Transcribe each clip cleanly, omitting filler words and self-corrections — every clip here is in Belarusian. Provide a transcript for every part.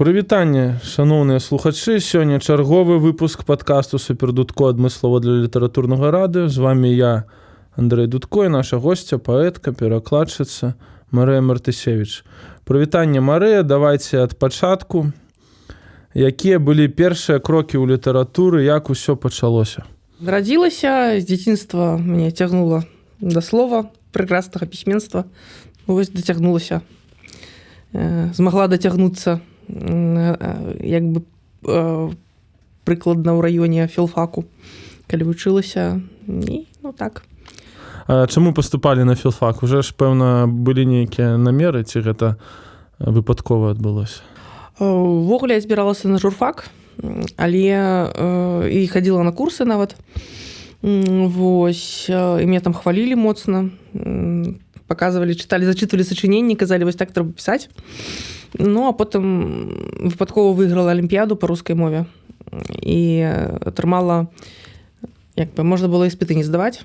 Прывітанне, шаноўныя слухачы. Сёння чарговы выпуск падкасту «Супердудко» адмыслова для літаратурнага радыё. З вами я, Андрэй Дудко, і наша госця, паэтка, перакладчыца Марыя Мартысевіч. Прывітанне, Марыя, давайце ад пачатку. Якія былі першыя крокі ў літаратуры, як усё пачалося? Нарадзілася, з дзяцінства мяне цягнула да слова, прекраснага пісьменства. Вось дацягнулася. Змагла дацягнуцца як бы прыкладна ў раёне філфаку, калі вучылася. І, так. А чаму паступалі на філфак? Уже ж, пэўна, былі нейкія намеры, ці гэта выпадкова адбылося? Увогуле я збіралася на журфак, але і хадзіла на курсы нават. Вось, і мяне там хвалілі моцна, паказвалі, чыталі, зачытвалі сачыненні, казалі, вось так трэба пісаць. Ну, а потым выпадкова выйграла алімпіяду па рускай мове і атрымала, як бы, можна было іспыты не здаваць.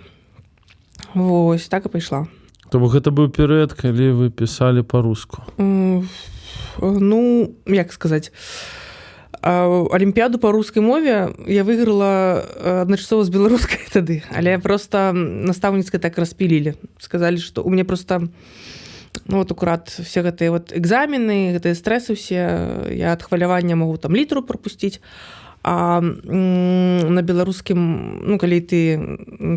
Вось, так і пайшла. То бок гэта быў перыяд, калі вы пісалі па-руску? Ну, як сказаць, алімпіяду па рускай мове я выйграла адначасова з беларускай тады, але проста настаўніцкай так распілілі. Сказалі, што у мяне проста акурат все гэтыя экзамены, гэтыя стрэсы ўсе, я ад хвалявання магу там літру прапусціць, а на беларускім, калі ты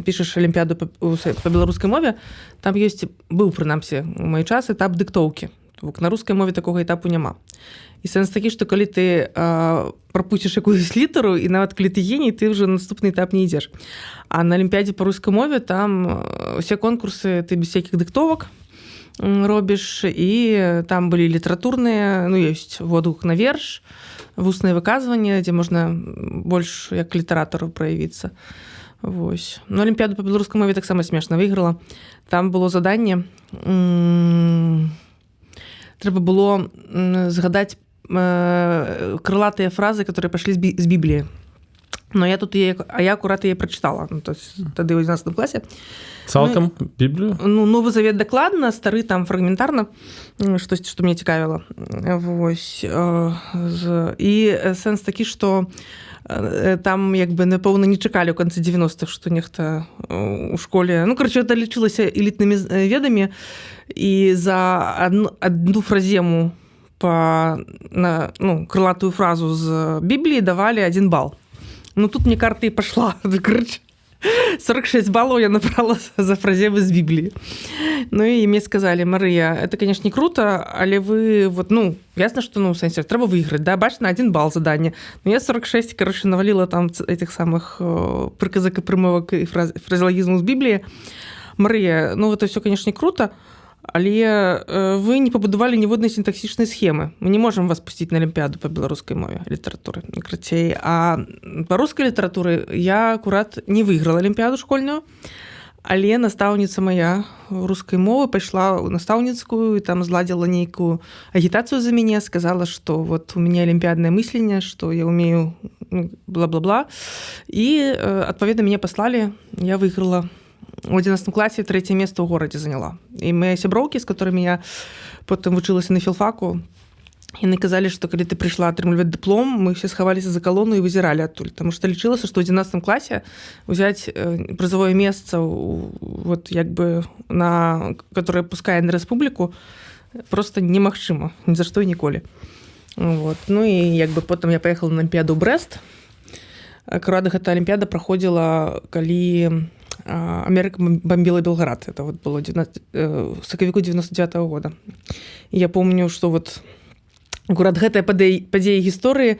пішаш алімпіяду па беларускай мове, там быў, прынамсі, у мой час этап дыктоўкі. На рускай мове такога этапу няма. І сэнс такі, што калі ты прапусціш якусь літару, і нават калі ты геній, ты ўжо наступны этап не ідзеш. А на алімпіядзе па рускай мове там усе конкурсы ты без всякіх дыктовак робіш, і там былі літаратурныя, ёсць водгук на верш, вусныя выказванні, дзе можна больш як літаратару праявіцца. Вось. Ну, алімпіяду па беларускай мове таксама смешна выйграла. Там было заданне, трэба было згадаць крылатыя фразы, которые пашлі з Бібліі. Но я акурат яе прачытала. Тады ў 11 класе. Цалкам Біблію? Новы завет дакладна, стары там фрагментарна, штосьці, што мне цікавіла. Вось. І сэнс такі, што там, як бы, напэўна, не чакалі ў канцы 90-х, што нехта ў школе... это лічылася элітнымі ведамі, і за адну фразему крылатую фразу з Бібліі давалі 1 бал. Тут мне карта і пашла. 46 баллов я набрала за фраземы з Бібліі. І мне сказалі: Марыя, это, конечно, не круто, але вы, ясно, что, в сенсе, трэба выйграць, да, бач, на 1 бал задання. Я 46, навалила там этих самых прыказак і прымовак і фразеологізму з Бібліі. Марыя, это все, конечно, не круто, але вы не пабудавалі ніводнай сінтаксічнай схемы. Мы не можам вас пусціць на алімпіяду па беларускай мове літаратуры. А па рускай літаратуры я акурат не выйграла алімпіяду школьную, але настаўніца моя рускай мовы пайшла ў настаўніцкую і там зладзіла нейкую агітацыю за мяне, сказала, што у мяне алімпіяднае мысленне, што я умею бла-бла-бла. І, адпаведна, мяне паслалі, я выйграла. У 11 класе 3-е место ў горадзе заняла. І мае сяброўкі, з которыми я потым вучылася на філфаку, яны казалі, што калі ты прыйшла атрымліваць дыплом, мы все схаваліся за калону і вызіралі адтуль. Таму што лічылася, што ў 11 класе ўзяць прызавое месца, як бы, которое пускае на рэспубліку, просто немагчыма. Ні за што і ніколі. І як бы потым я паехала на алімпіяду ў Брэст. Акурат гэта алімпіяда праходзіла, калі Америка бомбила Белград. Это было в сакавіку 99-го года. И я помню, что аккурат гэтая падзея гісторыі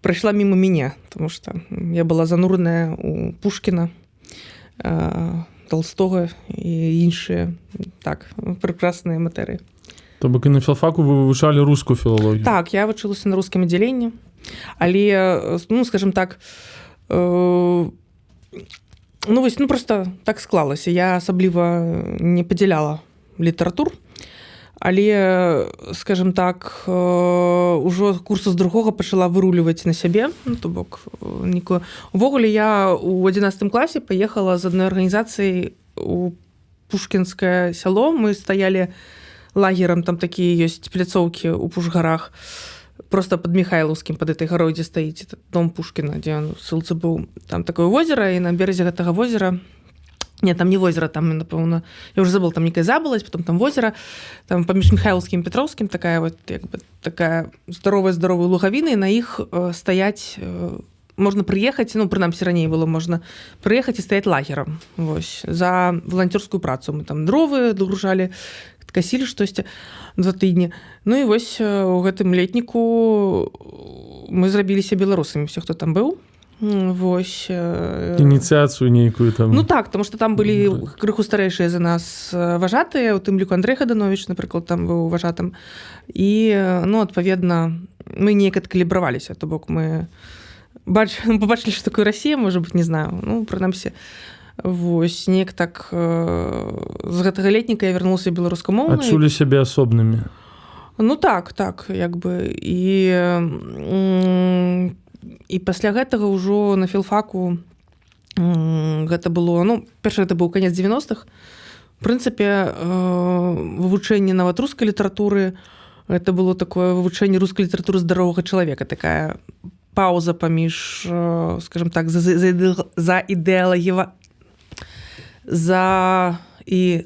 прайшла мимо мяне, потому что я была зануреная у Пушкіна, Толстога і іншыя прекрасныя матэрыі. То бок і на філфаку вы вывучалі рускую філалогію? Так, я вучылася на рускім аддзяленні, але, скажем так, просто так склалася. Я асабліва не падзяляла літаратур, але, скажем так, ужо курса з другога пачала выруліваць на сябе. То бок, увогуле я ў 11 класе паехала з адной арганізацыяй у Пушкінскае сяло. Мы стаялі лагерам, там такія ёсць пляцоўкі ў Пушгарах. просто под Михайловскім, под этой гарой, дзе стаіць этот дом Пушкіна, дзе ён ссылцы быў. Там такое возера, і на беразе гэтага возера, не, там не возера, там, напэўна, я уже забыл, там некая забылась, потом там возера, там паміж Михайловскім і Петровскім такая вот, як бы, такая здоровая лугавіна, і на іх стаяць, можна прыехаць, ну, прынамсі раней было, можна прыехаць і стаяць лагерам, вось, за валанцёрскую працу. Мы там дровы дагружалі, касілі штосьці 2 тыдні. Ну і вось у гэтым летніку мы зрабіліся беларусамі, все, хто там быў. Вось. Ініцыяцыю нейкую там. Ну так, тому што там былі крыху старэйшыя за нас важатыя, у тым ліку Андрэй Хаданович, напрыклад, там быў важатым. І, ну, адпаведна, мы неяк адкалібраваліся, то бок мы побачылі, што такое Расія, можа быць, не знаю, ну, прынамсі, вось, неяк так з гэтага летніка я вярнулася беларускамоўнай. Адчулі сябе асобнымі. Ну так, як бы, і пасля гэтага ўжо на філфаку гэта было, ну, першы гэта быў канец 90-х. В прынцыпе, вывучэнне нават рускай літаратуры, гэта было такое вывучэнне рускай літаратуры здаровага чалавека, такая пауза паміж, скажем так,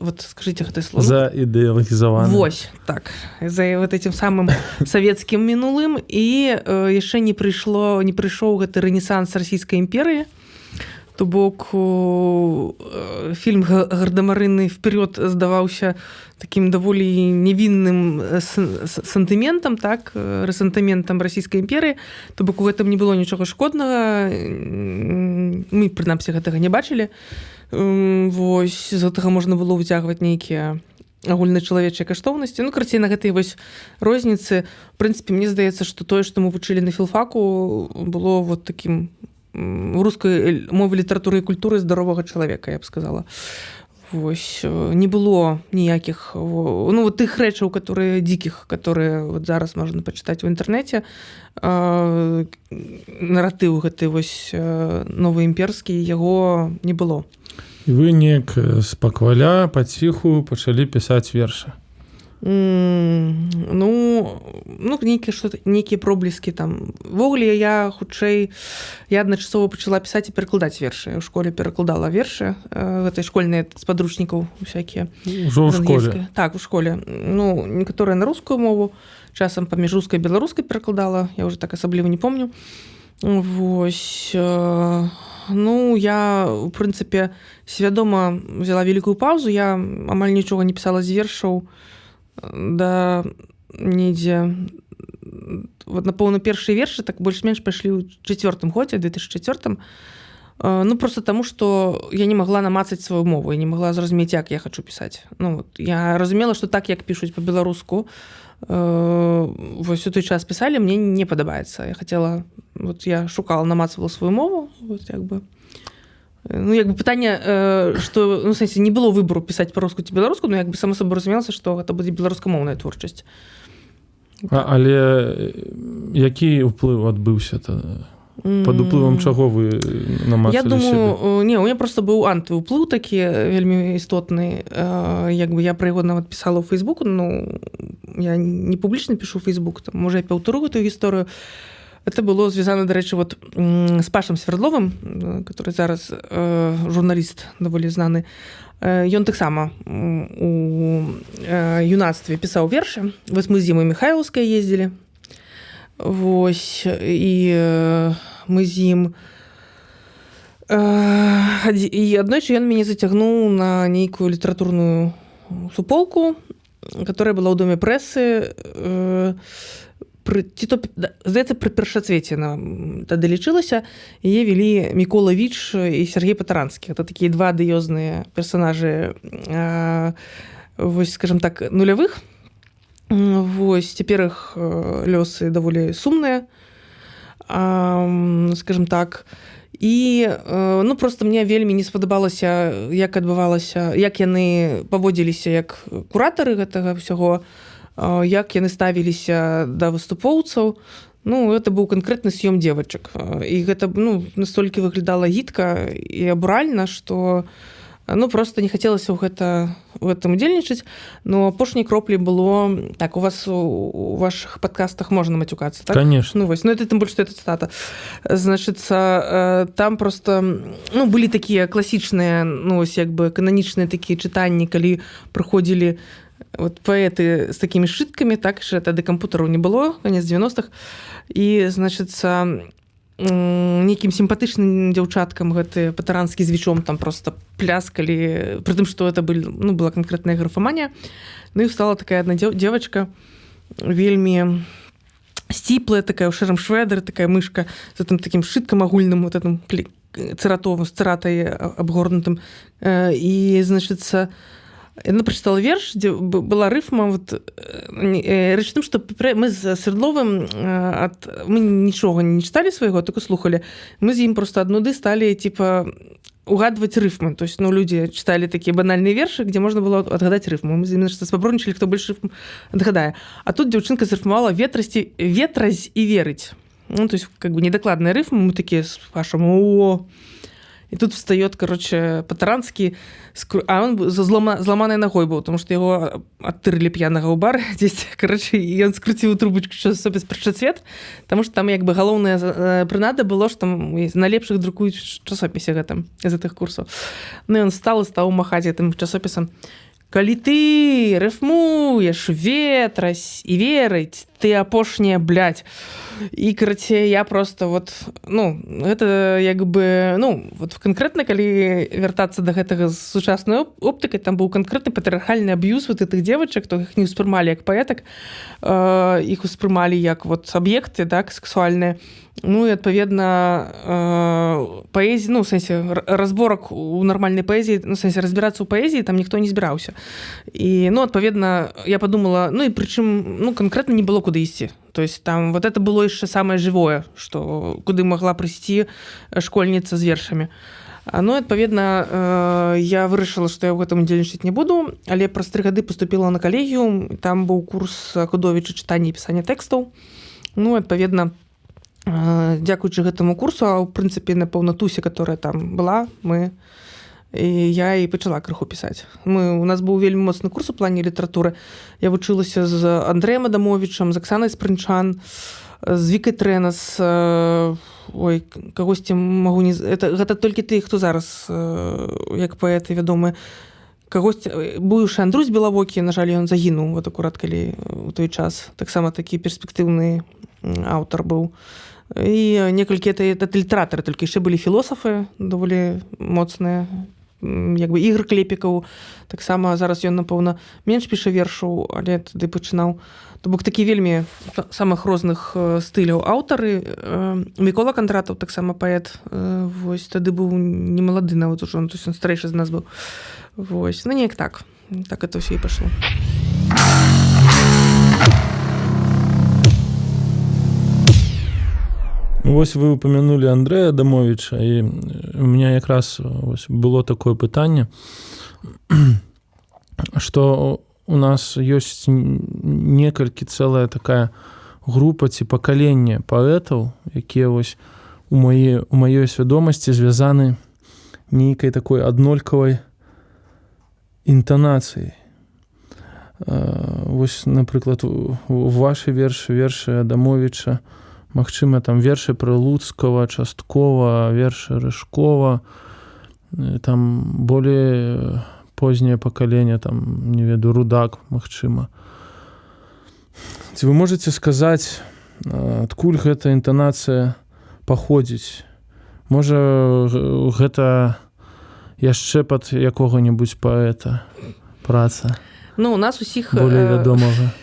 вот скажите гэтае слово. Заідэалагізаваны. Вось, так. За вот этим самым савецкім мінулым, і яшчэ не прыйшоў гэты рэнесанс расійскай імперыі. То бок фільм «Гардемарыны вперед» здаваўся таким даволі невінным сантыментам, так, рэсантыментам расійскай імперыі. То бок у гэтым не было нічога шкоднага. Мы, прынамсі, гэтага не бачылі. Вось, з гэтага можна было выцягваць нейкія агульначалавечыя каштоўнасці. Ну, карацей, на гэтай вось розніцы, в прынцыпе, мне здаецца, што тое, што мы вучылі на філфаку, было вот такім в рускай мове, літаратуры і культуры здаровага чалавека, я б сказала. Вось, не было ніякіх, ну, вот тых рэчаў, которые дзікіх, которые вот зараз можна пачытаць у інтэрнэце. Наратыў гэты вось новаімперскі, яго не было. І вы неяк з пакваля паціху пачалі пісаць вершы. Ну, нейкія проблескі там. Ввогуле я хутчэй, я адначасова пачала пісаць і перакладаць вершы. У школе перакладала вершы, гэтай школьныя з падручнікаў усякія. Ужо ў школе? Так, у школе. Ну, некаторыя на рускую мову, часам паміж рускай і беларускай перакладала, я ўжо так асабліва не помню. Вось, ну, я, у прынцыпе, свядома взяла вялікую паўзу, я амаль нічога не пісала з вершаў, да недзе, вот, напэўна, першыя вершы так больш-менш пайшлі ў 4-м годзе, 2004. Ну, просто таму, што я не магла намацаць сваю мову, я не магла зразумець, як я хачу пісаць. Ну, вот, я разумела, што так, як пішуць па-беларуску, вось у той час пісалі, мне не падабаецца. Я хацела, вот я шукала, намацвала сваю мову, вот, як бы. Ну, як бы пытанне, што, ну, в сэнсе, не было выбору пісаць па-руску ці беларуску, но як бы само собой разумелася, што гэта будзе беларускамоўная творчасць. Але які ўплыў адбыўся пад уплывам чаго вы намацалі Я думаю, не, у меня просто быў антыўплыў такі вельмі істотны. Як бы я пра яго нават пісала ў Фейсбуку, ну, я не публічна пішу ў Фейсбук, там, можа, я паўтару гэтую гісторыю. Это было звязано, до речі, вот, з Пашам Свердловым, который зараз журналіст даволі знаны. Ён таксама у юнацтве пісаў вершы. Вось мы з ім і Михайловскай ездзілі. Вось, і мы з ім... І аднойчы ён мяне зацягнуў на нейкую літаратурную суполку, которая была ў доме прэсы, здаецца, пры першацвеце тады лічылася, яе вялі Мікола Віч і Сергей Патаранскі. Это такія два адыёзныя персонажы, вось, скажем так, нулявых. Вось, цяпер іх лёсы даволі сумныя, скажем так. І, ну, просто мне вельмі не спадабалася, як адбывалася, як яны паводзіліся як куратары гэтага ўсяго, як яны ставіліся да выступоўцаў. Ну, это быў канкрэтны съём дзевачак. І гэта, ну, настолькі выглядала гідка і абуральна, што Ну, просто не хацелася ў гэтым удзельнічаць. Но апошняй кроплі было... Так, у вас у ваших подкастах можна мацюкацца, так? Конечно. Ну, вось, ну, это тым больш, што это цитата. Значыцца, там просто, ну, былі такія класічныя, ну, ось, як бы, кананічныя такія чытанні, калі прыходзілі вот паэты з такімі сшыткамі, так, яшчэ тады кампутараў не было, канец 90-х, і, значыцца, нейкім сімпатычным дзяўчаткам гэты патаранскі з вічом там просто пляскалі, пры тым, што это была канкрэтная графаманія. Ну і стала такая адна дзевачка, вельмі сціплая, такая ў шэрым шведр, такая мышка з гэтым такім сшыткам агульным, вот этим цыратовым, з цыратай абгорнутым. І, значыцца, яна прачытала верш, дзе была рыфма. Вот, рэч тым, што мы з Свердловым мы нічога не чыталі свайго, только слухалі. Мы з ім просто ад нуды сталі типа угадваць рыфмы. То есть, ну, людзі чыталі такія банальныя вершы, дзе можна было адгадаць рыфму. Мы з ім спаборнічалі, хто больш рыфм адгадае. А тут дзяўчынка зрыфмавала ветразь і верыць. Ну, то есть, как бы недокладная рыфма, мы такие с Пашем, о. И тут встает, короче, Патаранский, а он зломанной ногой был, потому что его оттырили пьяного ў бар здесь, короче, и он скрутил трубочку часопіс «Прычацвет», потому что там, як бы, галоўная прынада было, что там налепшых друкуюць часопісе гэтым, из этих курсов. Ну, и он встал и стал махать этим часописом. «Калі ты рифмуешь ветразь и верить, ты апошняя, блядь». І, карацей, я просто вот, ну, гэта, як бы, ну, вот канкрэтна, калі вяртацца да гэтага з сучаснай оптыкай, там быў канкрэтны патрыархальны аб'юз вот этих девочек, то іх не ўспрымалі як паэтак, іх успрымалі як вот аб'екты, так, сексуальныя. Ну, і, адпаведна, паэзія, ну, в сэнсе, разборак у нармальнай паэзіі, ну, в сэнсе, разбірацца ў паэзіі там ніхто не збіраўся. І, ну, адпаведна, я подумала, ну, і прычым, ну, канкрэтна не было куды ісці. То есть там вот это было яшчэ самае жывое, што куды магла прыйсці школьніца з вершамі. Ну, адпаведна, я вырашыла, што я ў гэтым удзельнічаць не буду, але праз 3 гады паступіла на калегіум, там быў курс Кудовіча чытання і пісання тэкстаў. Ну, адпаведна, дзякуючы гэтаму курсу, а ў прынцыпе на паўнатусе, которая там была, я і пачала крыху пісаць. У нас быў вельмі моцны курс у плане літаратуры. Я вучылася з Андрэем Адамовічам, з Аксанай Спрынчан, з Вікай Трэнас, ой, кагосьці магу не... Гэта толькі ты, хто зараз, як паэты вядомы. Кагосьці... Быўшы Андрусь Белавокі, на жаль, ён загінуў, вот акурат калі у той час. Таксама такі перспектыўны аўтар быў. І некалькі это літаратары, толькі яшчэ былі філосафы даволі моцныя, як бы Ігор Клепікаў, таксама зараз ён, напэўна, менш піша вершаў, але тады пачынаў. То бок такі вельмі самых розных стыляў аўтары. Мікола Кандратаў, таксама паэт, вось, тады быў не малады нават ужо, то есть он старэйшы з нас быў. Вось, ну неяк так. Так это ўсё і пашло. Вось вы упомянули Андрэя Адамовіча, і у меня якраз вось было такое пытанне, што у нас ёсць некалькі цэлая такая група ці пакаленне паэтаў, якія вось у маёй свядомасці звязаны нейкай такой аднолькавай інтанацыяй. Вось, напрыклад, у вашы вершы Адамовіча, магчыма, там вершы Прылуцкага, часткова, вершы Рыжкова, там более поздняе пакаленне, там, не ведаю, Рудак, магчыма. Ці вы можаце сказаць, адкуль гэта інтанацыя паходзіць? Можа, гэта яшчэ пад якога-небудзь паэта праца? Ну, у нас усіх... Более вядомага.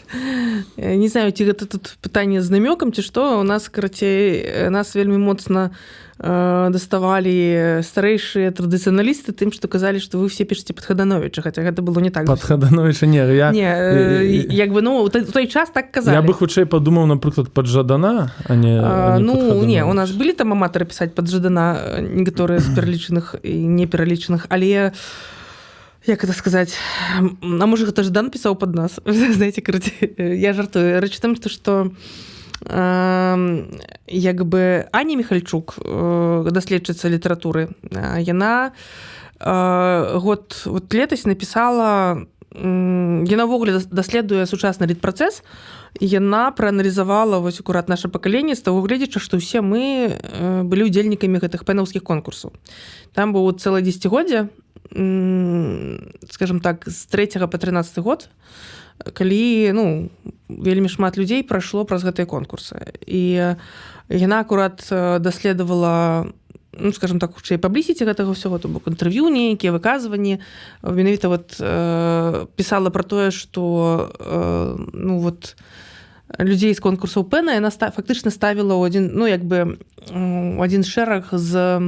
Не знаю, ці гэта тут пытанне з намёкам, ці што, у нас, карацей, нас вельмі моцна даставалі старэйшыя традыцыяналісты тым, што казалі, што вы все пішаце пад Хадановіча, хаця гэта было не так. Пад Хадановіча не, як бы, ну, у той час так казалі. Я бы хутчэй падумаў, напрыклад, пад Жадана, а не пад Хадановіча. Не, у нас былі там аматары пісаць пад Жадана, некаторыя з пералічаных і непералічаных, але... Як это сказаць? А можа, гэта Жадан пісаў пад нас? Знаеце, караці, я жартую. Рэч тым, што як бы Аня Міхальчук, даследчыца літаратуры, яна год вот летась напісала, яна ўвогуле даследуе сучасны літпрацэс, і яна прааналізавала вось акурат наша пакаленне з таго гледзячы, што ўсе мы былі ўдзельнікамі гэтых пэнаўскіх конкурсаў. Там быў цэлае дзесяцігоддзе, скажем так, з 3 па 13 год, калі вельмі шмат людзей прайшло праз гэтыя конкурсы. І яна акурат даследавала, скажем так, хутчэй паблісіці гэтага ўсяго, то бок інтэрв'ю нейкія, выказванні. Менавіта пісала пра тое, што людзей з конкурсаў Пэна яна фактычна ставіла ў адзін шэраг з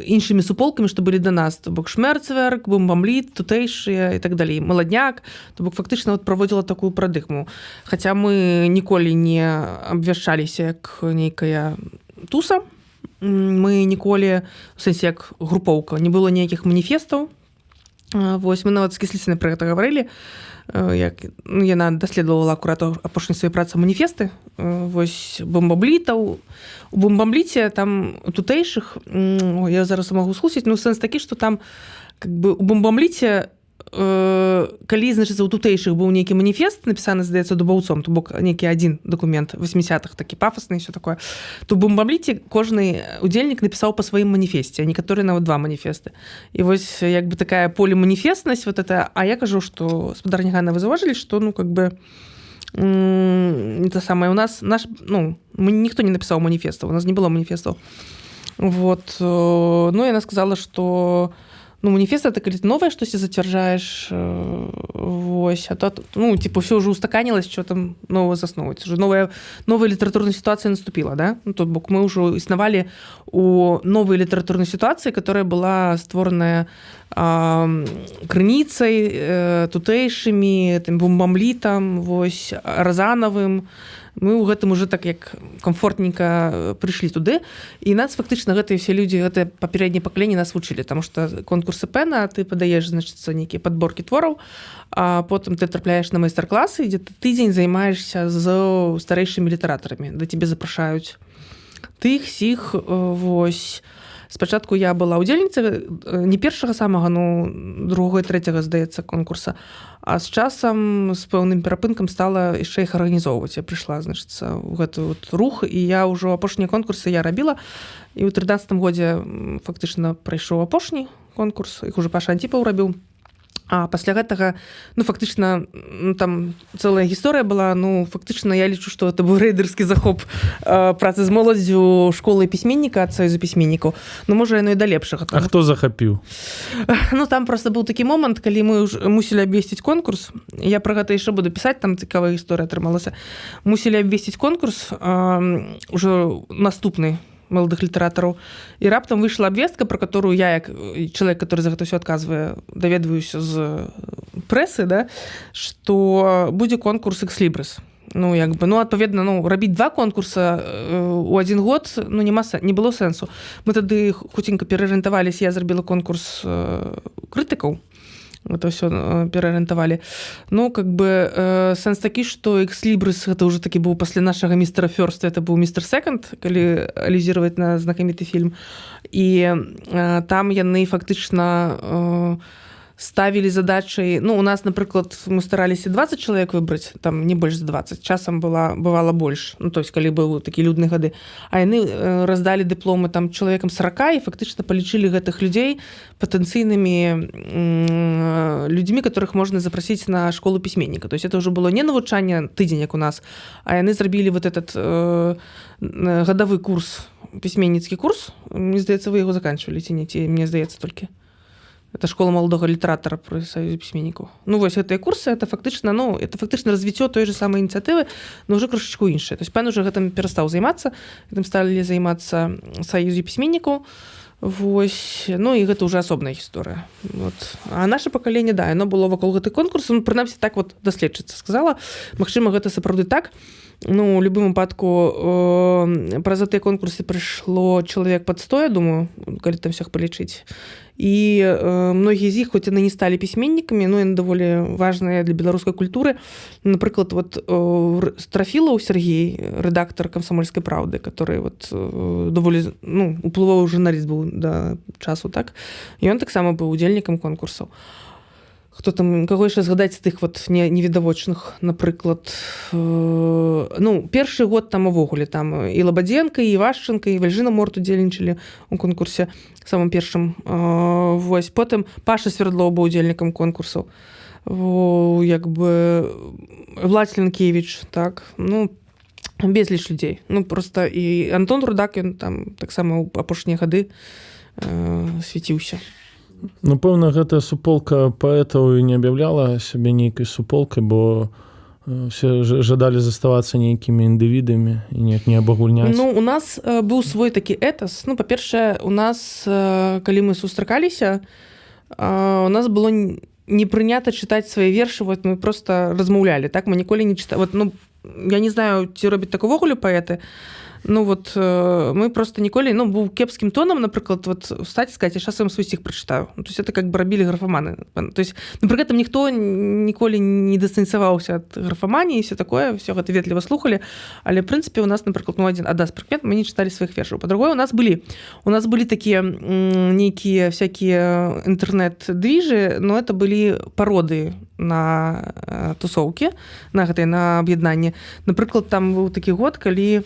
іншымі суполкамі, што былі да нас, то бок Шмерцверк, Бомбамліт, тутэйшыя і так далей, Маладняк, то бок фактычна праводзіла такую парадыгму. Хаця мы ніколі не абвяшчаліся як нейкая туса, мы ніколі, у сэнсе як групоўка, не было ніякіх маніфестаў. Вось мы нават з Кісліцынай пра гэта гаварылі, як яна даследавала акурат апошняй сваёй працы маніфесты, вось бомбамлітаў. У бомбамліце там тутэйшых, я зараз магу схлусіць, сэнс такі, што там у бомбамліце, калі, значыцца, у тутэйшых быў нейкі маніфест, напісаны, здаецца, дубаўцом, то бок нейкі адзін дакумент 80-х, такі пафасны і ўсё такое, то у бомбамліце кожны удзельнік напісаў па сваім маніфесце, а некаторыя нават 2 маніфесты. І вось такая поліманіфестнасць, а я кажу, што спадарня Ганна, вы заўважылі, што это самае у нас ніхто не напісаў маніфестаў, у нас не было маніфестаў. Яна сказала, што маніфест это калі ты новае штосьці зацвярджаеш, ўсё ўжо устаканілася, што там новае засноваць. Новая літаратурная сітуацыя наступіла, да? То бок мы ўжо існавалі у новай літаратурнай сітуацыі, которая была створаная Крыніцай, тутэйшымі, бомбамлітам, Разанавым. Мы ў гэтым уже так як комфортненька прыйшлі туды, і нас фактычна гэтыя ўсе людзі, гэтае папярэдняе пакаленне нас вучылі, таму што конкурсы Пэна, ты падаеш, значыцца, нейкія падборкі твораў, а потым ты трапляеш на майстар-класы, дзе ты тыдзень займаешся з старэйшымі літаратарамі, де тебе запрашаюць тых, сіх, вось. Спачатку я была ўдзельніцай не першага самага, другога і трэцяга, здаецца, конкурса, а з часам, з пэўным перапынкам стала яшчэ іх арганізоўваць. Я прыйшла, значыцца, у гэты рух, і я ўжо апошнія конкурсы я рабіла, і ў 13-м годзе фактычна прайшоў апошні конкурс, іх уже Паша Антіпаў рабіў. А пасля гэтага, фактычна, там цэлая гісторыя была, фактычна, я лічу, што это быў рэйдэрскі захоп працы з моладдзю школы пісьменніка ад Саюзу пісьменнікаў. Можа, яно і да лепшага. А хто захапіў? Там проста быў такі момант, калі мы мусілі абвесціць конкурс. Я пра гэта яшчэ буду пісаць, там цікавая гісторыя атрымалася. Мусілі абвесціць конкурс ужо наступны маладых літаратараў. І раптам выйшла абвестка, пра которую я, як чалавек, который за гэта ўсё адказвае, даведваюся з прэсы, да, што будзе конкурс экслібрыс. Адпаведна, рабіць 2 конкурса у адзін год, не было сэнсу. Мы тады хуценька пераарыентаваліся, я зрабіла конкурс крытыкаў, это ўсё пераарыентавалі. Сэнс такі, што экслібрыс гэта ўжо такі быў пасля нашага містера Фёрста, это быў містер Секонд, калі алюзіраваць на знакаміты фільм. І там яны фактычна ставілі задачай, у нас, напрыклад, мы стараліся 20 чалавек выбраць, там не больш за 20, часам бывала больш, то есть калі быў такі людны гады, а яны раздалі дыпломы там чалавекам 40 і фактычна палічылі гэтых людзей патэнцыйнымі людзьмі, которых можна запрасіць на школу пісьменніка. То есть это ўжо было не навучанне тыдзень, як у нас, а яны зрабілі этот гадавы курс, пісьменніцкі курс. Мне здаецца, вы яго заканчивалі, ці не, мне здаецца толькі. Это школа маладога літаратара пры Саюзе пісьменнікаў. Вось гэтыя курсы, это фактычна развіццё той же самай ініцыятывы, но ўжо крышачку іншае. То есть Пэн уже гэтым перастаў займацца, гэтым сталі займацца Саюзе пісьменнікаў. Вось, і гэта ўжо асобная гісторыя. А наша пакаленне, да, яно было вакол гэты конкурс, прынамсі так даследчыца сказала. Магчыма, гэта сапраўды так. У любым выпадку праз гэтыя конкурсы прыйшло чалавек пад 100, я думаю, калі там всех палічыць. і многія з іх, хоць яны не сталі пісьменнікамі, но яны даволі важныя для беларускай культуры. Напрыклад, вот Трафілаў Сергей, рэдактар «Камсомольскай правды», который вот даволі уплывовы журналіст быў да часу, так? Ён таксама быў удзельнікам конкурсаў. Хто там, каго яшчэ згадаць з тых вот невідавочных, напрыклад, першы год там увогуле там і Лабадзенка, і Івашченка, і Вальжына Морт удзельнічалі ў конкурсе самым першым. Вось, потым Паша Свердлоў быў удзельнікам конкурсаў. Як бы Влад Ленкевіч, так, безліч людзей. Просто і Антон Рудак, ён там таксама ў апошнія гады свяціўся. Пэўна, гэта суполка паэтаў і не аб'яўляла сябе нейкай суполкай, бо все жадалі заставацца нейкімі індывідамі і неяк не абагульняць. У нас быў свой такі этас. Па-першае, у нас, калі мы сустракаліся, у нас было не прынята чытаць свае вершы, вот мы просто размаўлялі, так? Мы ніколі не чыталі. Вот, я не знаю, ці робяць так увогуле паэты, мы просто ніколі, быў кепскім тонам, напрыклад, вот встаць і сказаць, я зараз вам свой стих прачытаю. То есть это как бы рабілі графаманы. То есть, пры гэтым ніхто ніколі не дыстанцаваўся ад графаманіі і все такое, все гэта ветліва слухалі, але, в прынцыпе, у нас, напрыклад, адна з прыкмет, мы не чыталі сваіх вершаў. Па-другое, у нас былі такія нейкія всякія інтэрнэт-двіжы, но это былі пародыі на тусоўкі, на аб'яднанне. Напрыклад, там быў такі год, калі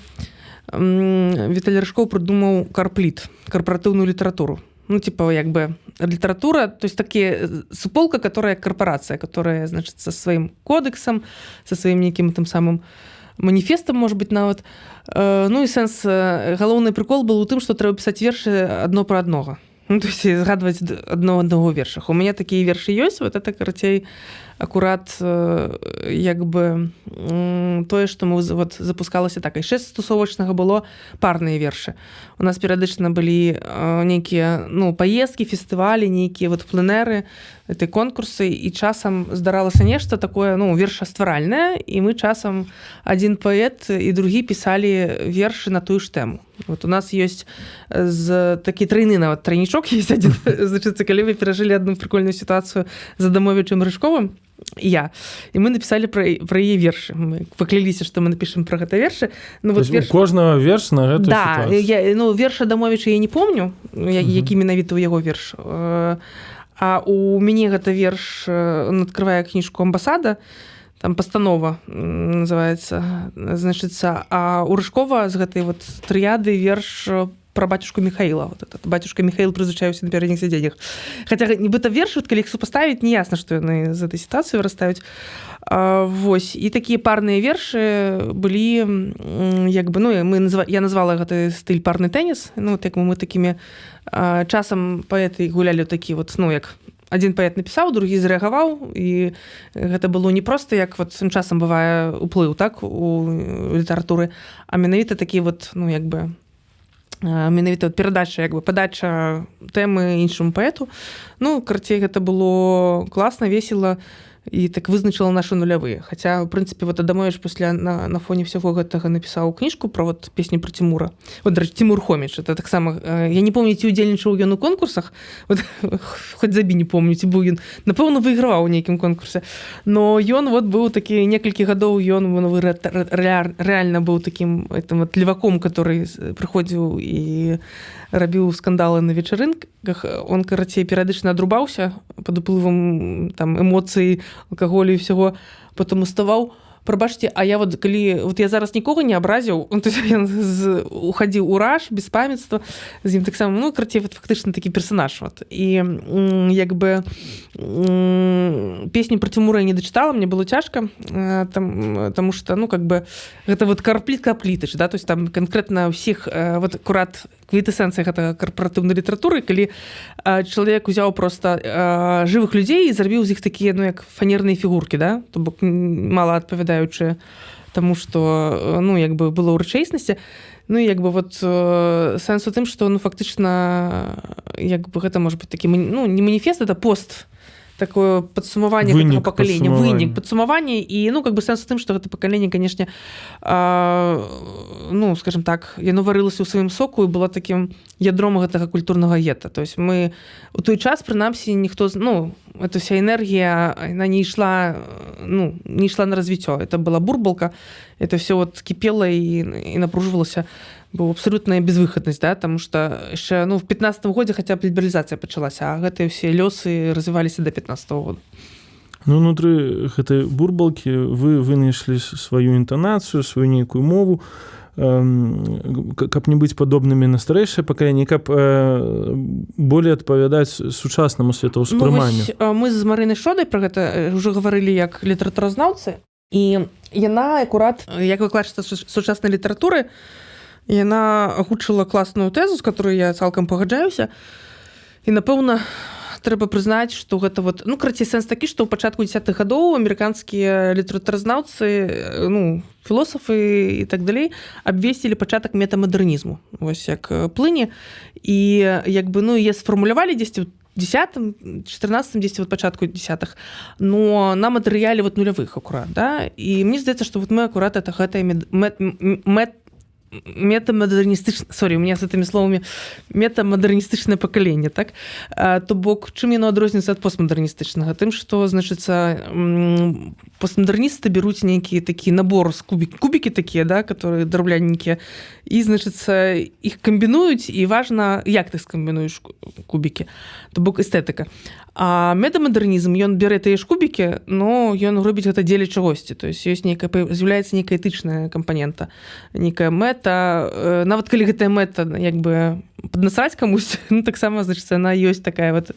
Віталій Рыжкоў прыдумаў карпліт, карпаратыўную літаратуру. Як бы літаратура, то есть такі суполка, которая корпорация, которая, значит, со сваім кодексам, со сваім нейкім тым самым маніфестам, может быть, нават. І сэнс, галоўны прыкол был у тым, што трэба пісаць вершы адно пра аднога. То есть згадваць аднаго вершах. У мяне такія вершы ёсць, вот это, карацей, акурат як бы тое, што мы вот запускалася так. Яшчэ з тусовачнага было парныя вершы. У нас перыядычна былі нейкія паездкі, фестывалі, нейкія вот пленэры, этой конкурсы, і часам здаралася нешта такое, вершастваральнае, і мы часам адзін паэт і другі пісалі вершы на тую ж тэму. Вот у нас ёсць такі тройны нават тройнічок ёсць адзін. Значыцца, калі вы перажылі адну прикольную сітуацыю з Адамовічым Рыжковым, я. І мы напісалі пра яе вершы. Мы пакляліся, што мы напішам пра гэта вершы. У кожнага верш на гэтую сітуацыю. Верш Адамовіча я не помню, які менавіта ў яго верш. А у мяне гэта верш, он адкрывае кніжку «Амбасада», там пастанова называецца, значыцца, а у Рыжкова з гэтай вот трыяды верш про батюшку Михаила. Вот этот батюшка Михаил прызвычаюся на пярэдніх сядзеннях. Хаця нібыта вершы, калі іх супаставіць, не ясна, што яны з этой сітуацыі вырастаюць. Вось. І такія парныя вершы былі, як бы, я назвала гэты стыль парны тэніс. Як мы такімі часам паэты гулялі такі вот, як адзін паэт напісаў, другі зрэагаваў, і гэта было не проста, як вот часам бывае уплыў, так, у літаратуры, а менавіта такі вот, як бы, менавіта перадача, як бы, падача тэмы іншаму паэту. Карацей, гэта было класна, весела, і так вызначыла нашы нулявыя. Хаця, ў прынцыпе, вот Адамовіч пасля на фоне всяго гэтага напісаў кніжку пра вот песні пра Цімура. Вот, дарэчы, Цімур Хоміч, это таксама, я не помню, ці удзельнічаў ён у конкурсах, вот, хоць забі не помню, ці быў ён, напэўна, выйграваў у нейкім конкурсе, но ён вот быў такі, некалькі гадоў ён рэальна быў такім леваком, который прыходзіў і рабіў скандалы на вечарынках. Он, карацей, перыядычна адрубаўся пад уплывам там эмоцый, алкаголю і ўсяго, потым уставаў. Прабачце, а я вот, калі вот я зараз нікога не абразіў, то есть ён ухадзіў у раж, беспамятства, з ім таксама, карацей, вот фактычна такі персанаж. Вот. І як бы песню пра Цімура я не дачытала, мне было цяжка, таму што, как бы, гэта вот карпліт-каплітыч, да, то есть там канкрэтна ўсіх, вот акурат квітэсэнцыя гэтага карпаратыўнай літаратуры, калі чалавек узяў проста жывых людзей і зрабіў з іх такія, як фанерныя фігуркі, да, то бок мала адпавядаючыя таму, што, як бы было ў рэчаіснасці. Як бы вот сэнс у тым, што, фактычна, як бы гэта можа быць такі, не маніфест, это пост такое падсумаванне гэтага пакалення, вынік падсумавання і ну как бы сэнс у тым, што гэта пакаленне, канешне, ну скажем так, яно варылася ў сваім соку і было такім ядром гэтага культурнага гета. То есть мы у той час прынамсі ніхто, ну эта вся энергія, она не ішла, ну не ішла на развіццё, это была бурбалка, это все вот кипело і напружвалася, бо абсолютная безвыхаднасць, да, таму што яшчэ ну в 15-м годзе хаця б лібералізацыя пачалася, а гэтыя ўсе лёсы развіваліся до 15-го года. Ну, унутры гэтай бурбалкі вы вынайшлі сваю інтанацыю, сваю нейкую мову, каб не быць падобнымі на старэйшае пакаленне, каб болей адпавядаць сучаснаму светаўспрыманню. Ну, мы з Марынай Шодай пра гэта ўжо гаварылі як літаратуразнаўцы, і яна акурат, як выкладчыца сучаснай літаратуры, яна агучыла класную тэзу, з которой я цалкам пагаджаюся. І, напэўна, трэба прызнаць, што гэта вот, ну, карацей, сэнс такі, што ў пачатку 10-х гадоў амерыканскія літаратуразнаўцы, ну, філосафы і так далей абвесцілі пачатак метамадэрнізму. Вось як плыне. І як бы, ну, яе сфармулявалі дзесьці ў 10-м, 14-м, дзесьці вот пачатку 10-х, но на матэрыяле вот нулявых акурат, да? І мне здаецца, што вот мы акурат это гэтае метамадэрністычнае, сорі, у меня з гэтымі словамі метамадэрністычнае пакаленне, так? То бок, чым яно адрозніваецца ад постмадэрністычнага? Тым, што, значыцца, постмадэрністы бяруць нейкі такі набор з кубікі такія, да, которые драўляненькія, і, значыцца, іх камбінуюць, і важна, як ты скамбінуеш кубікі. То бок эстэтыка. А метамадэрнізм, ён бярэ тыя ж кубікі, но ён робіць гэта дзеля чагосьці. То есть ёсць нейкая, з'яўляецца нейкая этычная кампанента, нейкая мэта. Нават калі гэтая мэта як бы паднасраць камусь, ну таксама, значыцца, яна ёсць такая вот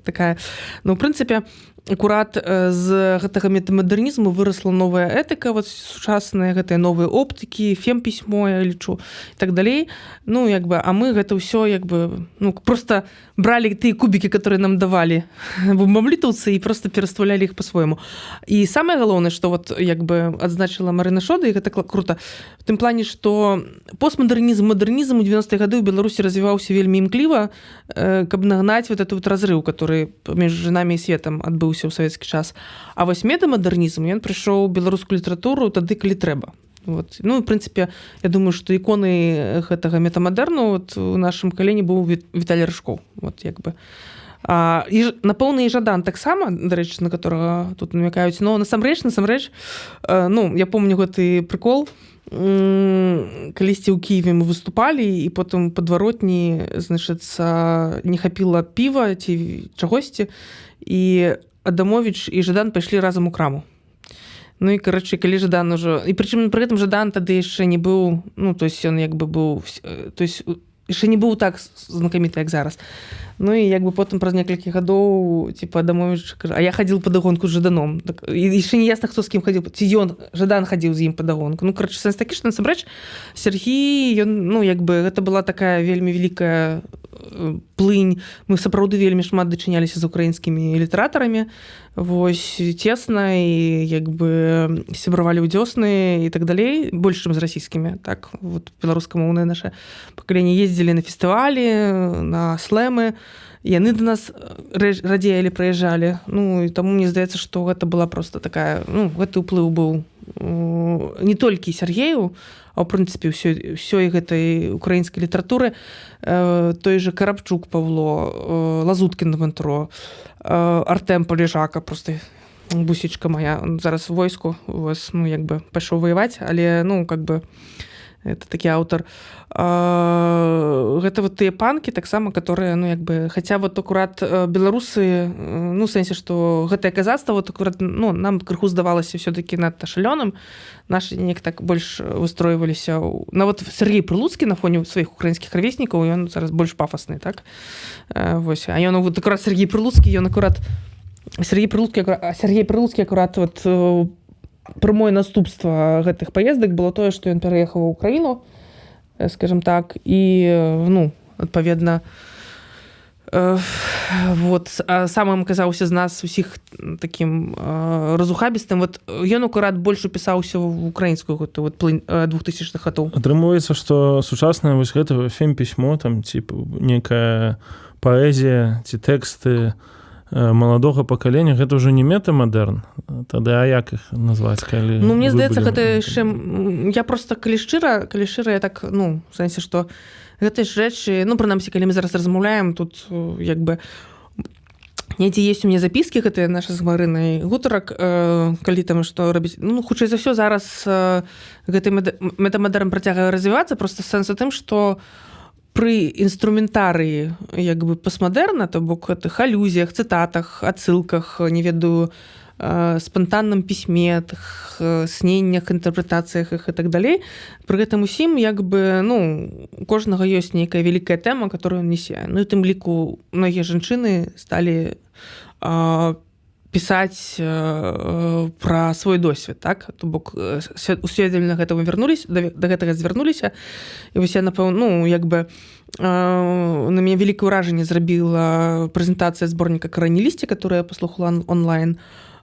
такая, ну, ў прынцыпе, акурат з гэтага метамадэрнізму вырасла новая этыка, вот сучасная, гэтыя новыя оптыкі, фемпісьмо, я лічу, і так далей. Ну, як бы, а мы гэта ўсё, як бы, ну, просто бралі тыя кубікі, которые нам давалі бомбамлітаўцы, і просто пераставлялі іх па-свойму. І самае галоўнае, што вот, як бы, адзначыла Марына Шода, і гэта круто, в тым плане, што постмадэрнізм, мадэрнізм у 90-е гады ў Беларусі развіваўся вельмі імкліва, каб нагнаць вот этот вот разрыв, который паміж намі і светам адбыўся ў савецкі час. А вось метамадэрнізм, ён прыйшоў у беларускую літаратуру тады, калі трэба. Вот. Ну, в прынцыпе, я думаю, што іконы гэтага метамадэрну вот, у нашым каленні быў Віталій Рыжкоў. Вот, як бы. І, напэўна, і Жадан таксама, дарэчы, на которого тут намякаюць. Но насамрэч, ну, я помню гэты прыкол, калісьці ў Кіеве мы выступалі, і потым падваротні, значыцца, не хапіла піва ці чагосьці, і Адамовіч і Жадан пайшлі разам у краму. Ну і, карачы, калі Жадан ужо... І прычым пры гэтым Жадан тады яшчэ не быў, ну, то есть ён як бы быў... То есть яшчэ не быў так знакаміты, як зараз. Ну і як бы потым праз некалькі гадоў, типа, Адамовіч кажа, а я хадзіл па дагонку з Жаданом. Так, і яшчэ не ясна, хто з кім хадзіў. Ці ён, Жадан хадзіў з ім па дагонку. Ну, карачы, сэнс такі, што насамрэч Сергій, ён, ну, як бы, гэта была такая вельмі вялікая плынь. Мы сапраўды вельмі шмат дачыняліся з украінскімі літаратарамі. Вось, цесна, і як бы сябравалі ў дзёсны і так далей, больш, чым з расійскімі. Так, вот, беларускамоўнае наша пакаленне ездзілі на фестывалі, на слэмы, яны да нас радзеялі, прыязджалі. Ну, і таму мне здаецца, што гэта была просто такая, ну, гэты ўплыў быў не толькі Сергею, а ў прынцыпе ўсёй гэтай украінскай літаратуры. Той же Карабчук Павло, Лазуткін Дмитро, Артем Полежака, просто бусічка моя, зараз в войску, ось, ну, як бы пайшоў ваяваць, але, ну, как бы это такі аўтар. Гэта вот тыя панкі таксама, которые, ну, як бы, хаця вот акурат беларусы, ну, в сэнсе, што гэтае казацтва, вот акурат, ну, нам крыху здавалася все-таки надта шалёным, наши неяк так больш выстройваліся. Нават Сергей Прылуцкі на фоне сваіх украінскіх равеснікаў, ён зараз больш пафасны, так? Вось. А ён, вот акурат Сергей Прылуцкі, ён акурат Сергей Прылуцкі акурат вот прямое наступства гэтых паездак было тое, што ён пераехаў у Украіну, скажем так, і, ну, адпаведна, вот, самым казаўся з нас усіх такім разухабістым. Вот ён акурат больш упісаўся ў украінскую гэту вот плынь 2000-х гадоў. Атрымоўваецца, што сучаснае вось гэта фемпісьмо, там, ці нейкая паэзія ці тэксты маладога пакалення, гэта ўжо не метамадэрн. Тады а як іх назваць, калі... Ну, мне здаецца, гэта яшчэ... Я просто, калі шчыра, я так, ну, в сэнсе, што гэта ж рэчы, ну, прынамсі, калі мы зараз размаўляем, тут, як бы, недзе есть у мяне запіскі, гэтыя наша з Марынай гутарак, калі там што рабіць. Ну, хутчэй за ўсё, зараз гэты метамадэрн працягвае развівацца, просто сэнс у тым, што пры інструментарыі, як бы, постмадэрна, то бок гэтых алюзіях, цытатах, адсылках, не ведаю, спантанным пісьме, сненнях, інтэрпрэтацыях іх і так далей. Пры гэтым усім, як бы, ну, у кожнага ёсць нейкая вялікая тэма, которую ён несе. Ну, і тым ліку многія жанчыны сталі пісаць пра свой досвед, так? То бок усведомлена гэтага да гэтага звярнуліся. І вось я, напэўна, ну, як бы, на мяне вялікае ўражанне зрабіла прэзентацыя зборніка «Каранілісці», которую я паслухала онлайн.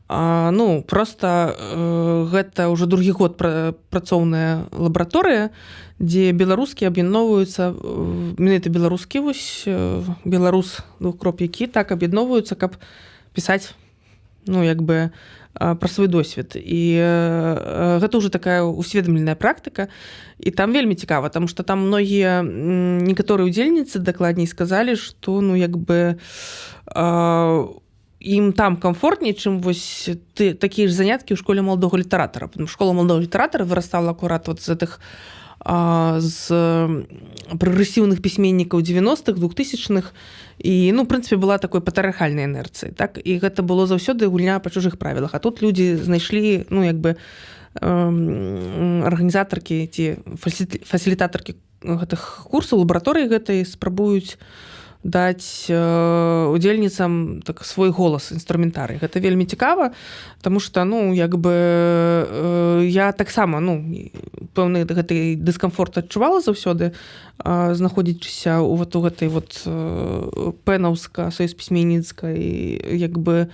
Ну, просто гэта ўжо другі год працоўная лабараторыя, дзе беларускі аб'ядноўваюцца, менавіта беларускі, вось, беларус, двухкроп'які, так аб'ядноўваюцца, каб пісаць, ну, як бы, пра свой досвед. І гэта ўжо такая усведомленая практыка. І там вельмі цікава, таму што там многія, некаторыя удзельніцы дакладней сказалі, што, ну, як бы, ім там комфортней, чым вось такія ж заняткі ў школе маладога літаратара. Школа маладога літаратара вырастала акурат вот з гэтых з прагрэсіўных пісьменнікаў 90-х, 2000-х. І, ну, в прынцыпе, была такой патрыархальнай інерцыі, так? І гэта было заўсёды гульня па чужых правілах. А тут людзі знайшлі, ну, як бы, арганізатаркі ці фасілітатаркі гэтых курсаў, лабараторыі гэтай спрабуюць даць удзельніцам так свой голас, інструментарый. Гэта вельмі цікава, таму што, ну, як бы, я таксама, ну, пэўны гэты дыскамфорт адчувала заўсёды, знаходзячыся ў вот у гэтай вот пэнаўска, саюзпісьменніцкай, як бы,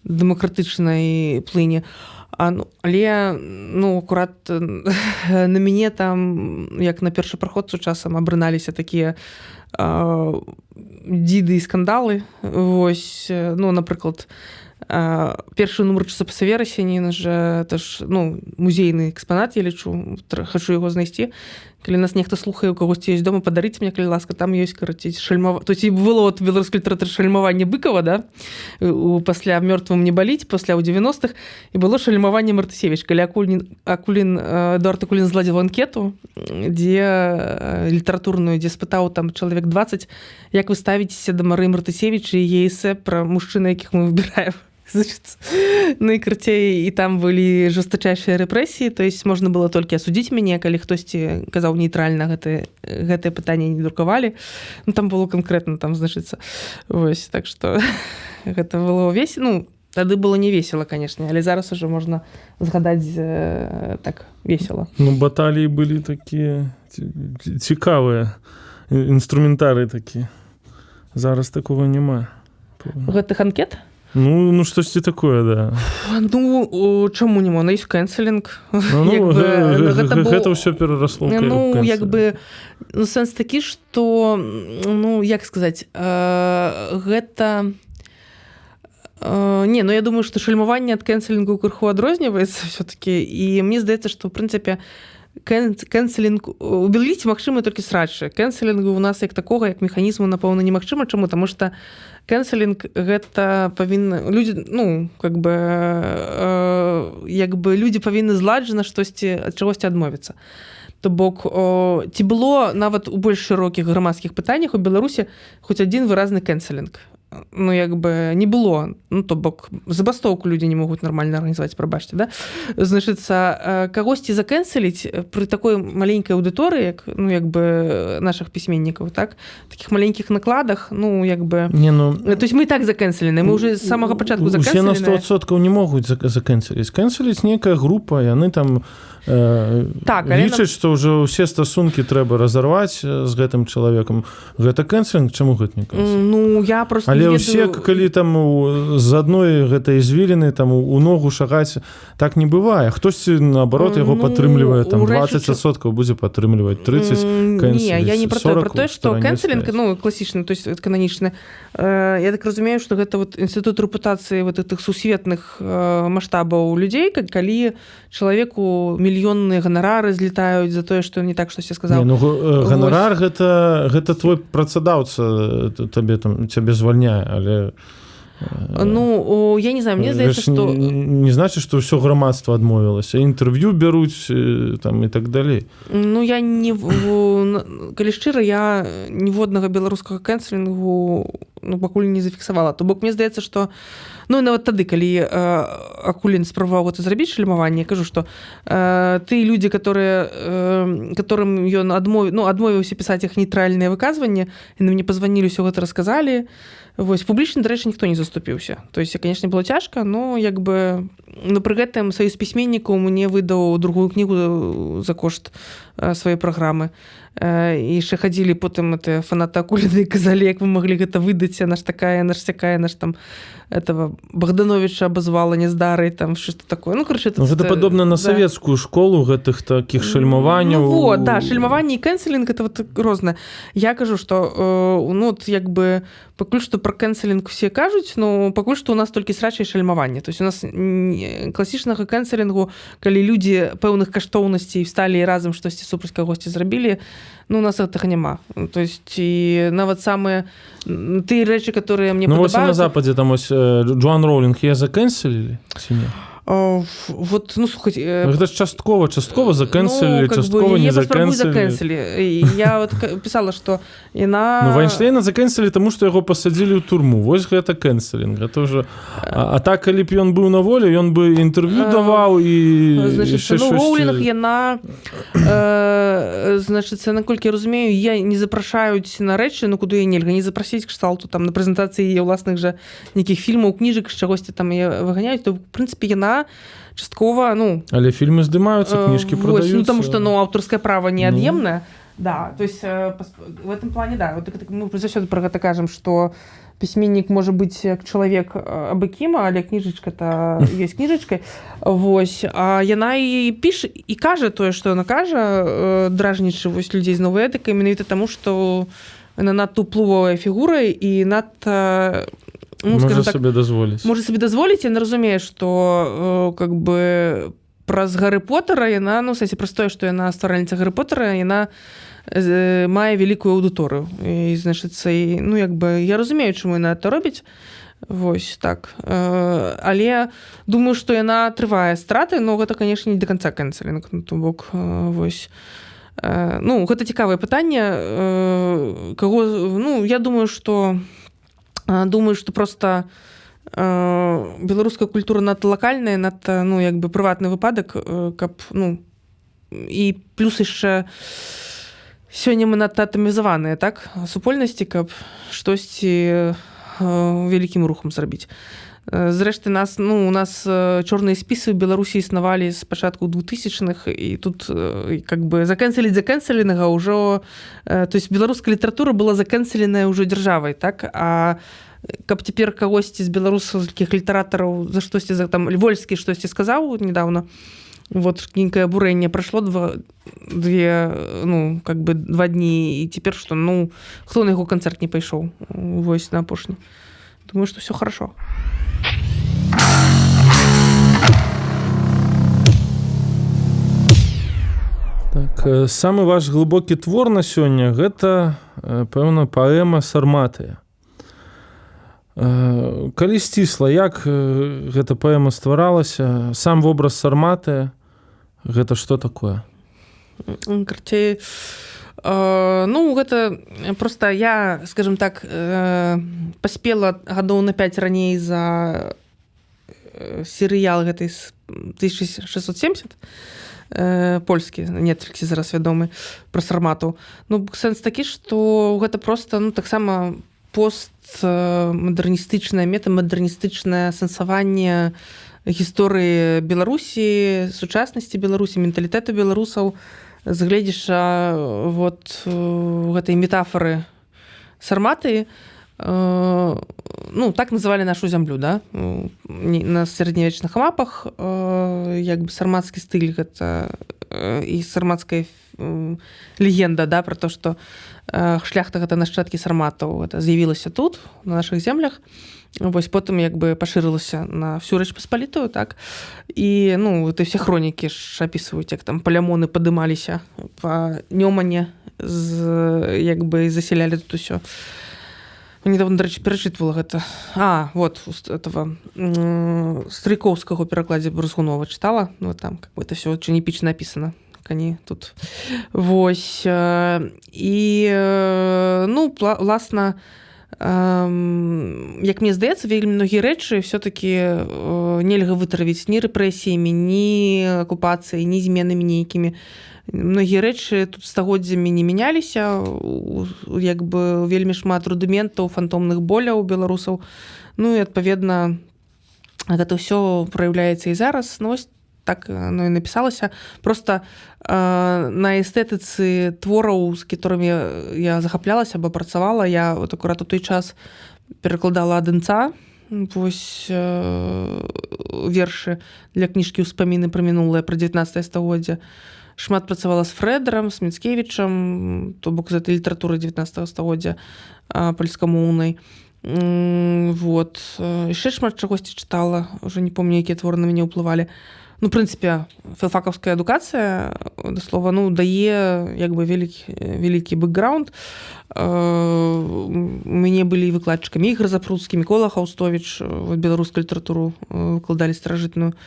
дэмакратычнай плыні. Але, ну, акурат на мяне там, як на першапраходцу часам абрыналіся такія дзіды і скандалы. Вось, ну, напрыклад, першы нумар часопіса «Верасень», это ж, ну, музейны экспанат, я лічу, хачу яго знайсці. Калі нас нехта слухае, у кагосьці ёсць дома, падарыце мне, калі ласка, там ёсць, карацей, шальмаванне. То ці было от беларускай літаратуры шальмаванне Быкова, да? Пасля «Мёртвым не баліць», пасля ў 90-х, і было шальмаванне Мартысевіч, калі Эдуард Акулін зладзіў анкету, дзе літаратурную, дзе спытаў там чалавек 20, як вы ставіцеся да Марыі Мартысевіч і яе эсэ пра мужчын, якіх мы выбіраем. Ну і карцей, і там былі жорстачайшыя рэпрэсіі, то есть можна было толькі асудзіць мяне, калі хтосьці казаў нейтральна гэтае пытанне не друкавалі. Ну там было канкрэтна, там, значыцца. Вось, так што гэта было весела. Ну, тады было не весела, канешне, але зараз ужо можна згадаць так весела. Ну, баталіі былі такія цікавыя, інструментары такія. Зараз такого няма. Гэтых анкет? Ну, штосьці такое, да. Ну, чаму няма? Ну, ёсць кэнселінг. Гэта ўсё перарасло ў кэнселінг. Ну, як бы, сэнс такі, што, ну, як сказаць, гэта... Не, ну, я думаю, што шальмаванне ад кэнселінгу крыху адрозніваецца ўсё-такі, і мне здаецца, што, ў прынцыпе, кэнселінг у Беларуси магчыма толькі срачы. Кэнселінгу у нас як такога, як механізму, напэўна, немагчыма. Чаму? Таму што кэнселінг гэта павінна... Людзі, ну, як бы людзі павінны зладжана штосьці, ад чагосьці адмовіцца. То бок, ці было нават у больш шырокіх грамадскіх пытаннях у Беларусі хоць адзін выразны кэнселінг? Ну, як бы не было. Ну, то бок, забастоўку людзі не могуць нармальна арганізаваць, прабачце, да? Значыцца, кагосьці закэнселіць пры такой маленькай аўдыторыі, як, ну, як бы нашых пісьменнікаў, так? Такіх маленькіх накладах, ну, як бы... Не, ну... То есть мы і так закэнселены, мы уже з самага пачатку закэнселены. Усе на 100% не могуць закэнселіць. Кэнселіць нейкая група, яны там... Так, лічаць, што ўжо ўсе стасункі трэба разарваць з гэтым чалавекам. Гэта кэнселінг? Чаму гэта не кэнселінг? Ну, я просто... Але ўсе, калі там з адной гэтай звіліны там у ногу шагаць, так не бывае. Хтосьці, наоборот, яго падтрымлівае, там 20% будзе падтрымліваць, 30% Не, я не про тое, про тое, што кэнселінг, ну, класічны, то есть кананічны. Я так разумею, што гэта вот інстытут рэпутацыі вот этих сусветных маштабаў людзей, калі чалавеку мільённыя ганарары злетаюць за тое, што не так штосьці сказаў. Не, ну, ганарар гэта твой працадаўца цябе звальняе, але ну, я не знаю, мне здаецца, што не значыць, што ўсё грамадства адмовілася, інтэрв'ю бяруць там і так далей. Ну, я не калі шчыра, я ніводнага беларускага кэнселінгу пакуль не зафіксавала. То бок мне здаецца, што ну, нават тады, калі Акулін спрабаваў гэта зрабіць шальмаванне, я кажу, што тыя людзі, которым ён адмовіўся пісаць іх нейтральныя выказванні, яны мне пазванілі, ўсё гэта расказалі. Вось, публічна, дарэчы, ніхто не заступіўся. То есть, конечно, было цяжка, но як бы, ну, пры гэтым саюз пісьменнікаў мне выдаў другую кнігу за кошт сваёй праграмы. І яшчэ хадзілі потым фанаты Акуліна і казалі, як вы маглі гэта выдаць, яна ж такая, яна ж сякая, яна ж там этого Богдановича абазвала нездарай, там што такое. Ну, короче, гэта падобна на савецкую школу гэтых такіх шальмаванняў. Ну, вот, да, шальмаванне і кэнселінг это вот рознае. Я кажу, што ну, от як бы пакуль што пра кэнселінг усе кажуць, но пакуль што у нас толькі срача і шальмаванне. То есть у нас класічнага кэнселінгу, калі людзі пэўных каштоўнасцей сталі разам штосьці супраць кагосьці зрабілі, ну, у нас гэтага няма. То есть і нават самыя тыя рэчы, которые мне падабаюцца. Ну, вось на Западзе там ось Джоан Роулінг яе закэнселілі ці не? Вот, ну, слухайте... Гэта ж часткова закэнселілі, часткова не закэнселілі. Я вот писала, што яна... Ну, Вайнштейна закэнселілі, таму што яго пасадзілі ў турму. Вось гэта кэнселінг. Гэта ўжо... А так, калі б ён быў на волі, ён бы інтэрв'ю даваў і... Значыць, ну, Роулінг яна... Значыць, наколькі я разумею, не запрашаюць на рэчы, ну, куды я нельга, не запрасіць кшталту там на прэзентацыі яе ўласных жа нейкіх фільмаў, кніжак, з чагосьці там яе выганяюць, то, в прынцыпе, яна часткова, ну... Але фільмы здымаюцца, кніжкі продаюцца. Ну, потому что, ну, аўтарскае права неад'емнае. Да, то есть в этом плане, да. Вот мы заўсёды пра гэта кажам, што пісьменнік можа быць як чалавек абы кім, але кніжачка-то ёсць кніжачкай. Вось. А яна і піша, і кажа тое, што яна кажа, дражнічы вось людзей з новай этыкай, менавіта таму, што яна надта ўплывовая фігура і надта... Ну, можа сабе дазволіць. Можа сабе дазволіць, яна разумее, што как бы праз Гарры Поттера яна, ну, в сэнсе, праз тое, што яна стваральніца Гарры Поттера, яна мае вялікую аўдыторыю. І, значыцца, ну, як бы, я разумею, чаму яна это робіць. Вось, так. Але думаю, што яна трывае страты, но гэта, канешне, не да канца кэнселінг. То бок, вось. Ну, гэта цікавае пытанне. Каго, ну, я думаю, што просто беларуская культура надта лакальная, надта, ну, як бы прыватны выпадак, каб, ну, і плюс яшчэ сёння мы надта атамізаваныя, так, супольнасці, каб штосьці вялікім рухам зрабіць. Зрэшты, у нас чорныя спісы ў Беларусі існавалі з пачатку 2000-х, і тут как бы закэнселенага ўжо... То есть беларуская літаратура была закэнселеная ўжо дзяржавай, так? А каб цяпер кагосьці з беларускіх літаратараў за штосьці, там, Львольскі штосьці сказаў недавно, вот нейкае абурэнне прайшло ну, как бы 2 дні, і цяпер што, ну, хто на яго канцэрт не пайшоў? Вось на апошні. Думаю, што ўсё хорошо. Так, самы ваш глыбокі твор на сёння гэта, пэўна, паэма «Сарматыя». Калі сцісла, як гэта паэма стваралася? Сам вобраз Сарматыя, гэта што такое? Карцей, ну, гэта просто я, скажем так, паспела гадоў на 5 раней за серыял гэтай 1670, польскі, Netflix зараз вядомы, пра сарматаў. Ну, сэнс такі, што гэта просто, ну, таксама постмадэрністычнае, метамадэрністычнае сэнсаванне гісторыі Беларусі, сучаснасці Беларусі, менталітэту беларусаў, з гледзяча вот гэтай метафоры сарматы. ну, так называлі нашу зямлю, да? На сярэднявечных мапах як бы сармацкі стыль гэта і сармацкая легенда, да, про то, што шляхта гэта нашчадкі сарматаў, гэта з'явілася тут, на нашых землях. Вось потым як бы пашырылася на всю Рэч Паспалітую, так? І, ну, это все хронікі ж апісваюць, як там палямоны падымаліся па Нёмане, як бы засялялі тут усё. Недавно, до речі, перечитывала гэта. Вот, этого Стрыйкоўскага перакладзе Брызгунова читала. Ну, там как бы это все очень эпично написано. Как они тут. Вось. І, ну, власна, як мне здаецца, вельмі многія рэчы все-таки нельга вытравіць ні рэпрэсіямі, ні акупацыяй, ні зменамі нейкімі. Многія рэчы тут стагоддзямі не мяняліся, як бы вельмі шмат рудыментаў, фантомных боляў у беларусаў. Ну і адпаведна гэта ўсё праяўляецца і зараз. Ну вось так оно і напісалася. Просто на эстэтыцы твораў, з которымі я захаплялася або працавала, я вот акурат у той час перакладала Адынца, вось вершы для кніжкі «Успаміны пра мінулае» пра 19 стагоддзя. Шмат працавала з Фрэдэрам, з Міцкевічам, то бок з этой літаратуры 19 стагоддзя польскамоўнай. Вот. Яшчэ шмат чагосьці чытала, уже не помню, якія творы на мяне ўплывалі. Ну, в прынцыпе, філфакаўская адукацыя, да слова, ну, дае як бы вялікі бэкграунд. У мяне былі выкладчыкамі Ігор Запруцкі, Мікола Хаўстовіч, беларускую літаратуру выкладалі старажытную.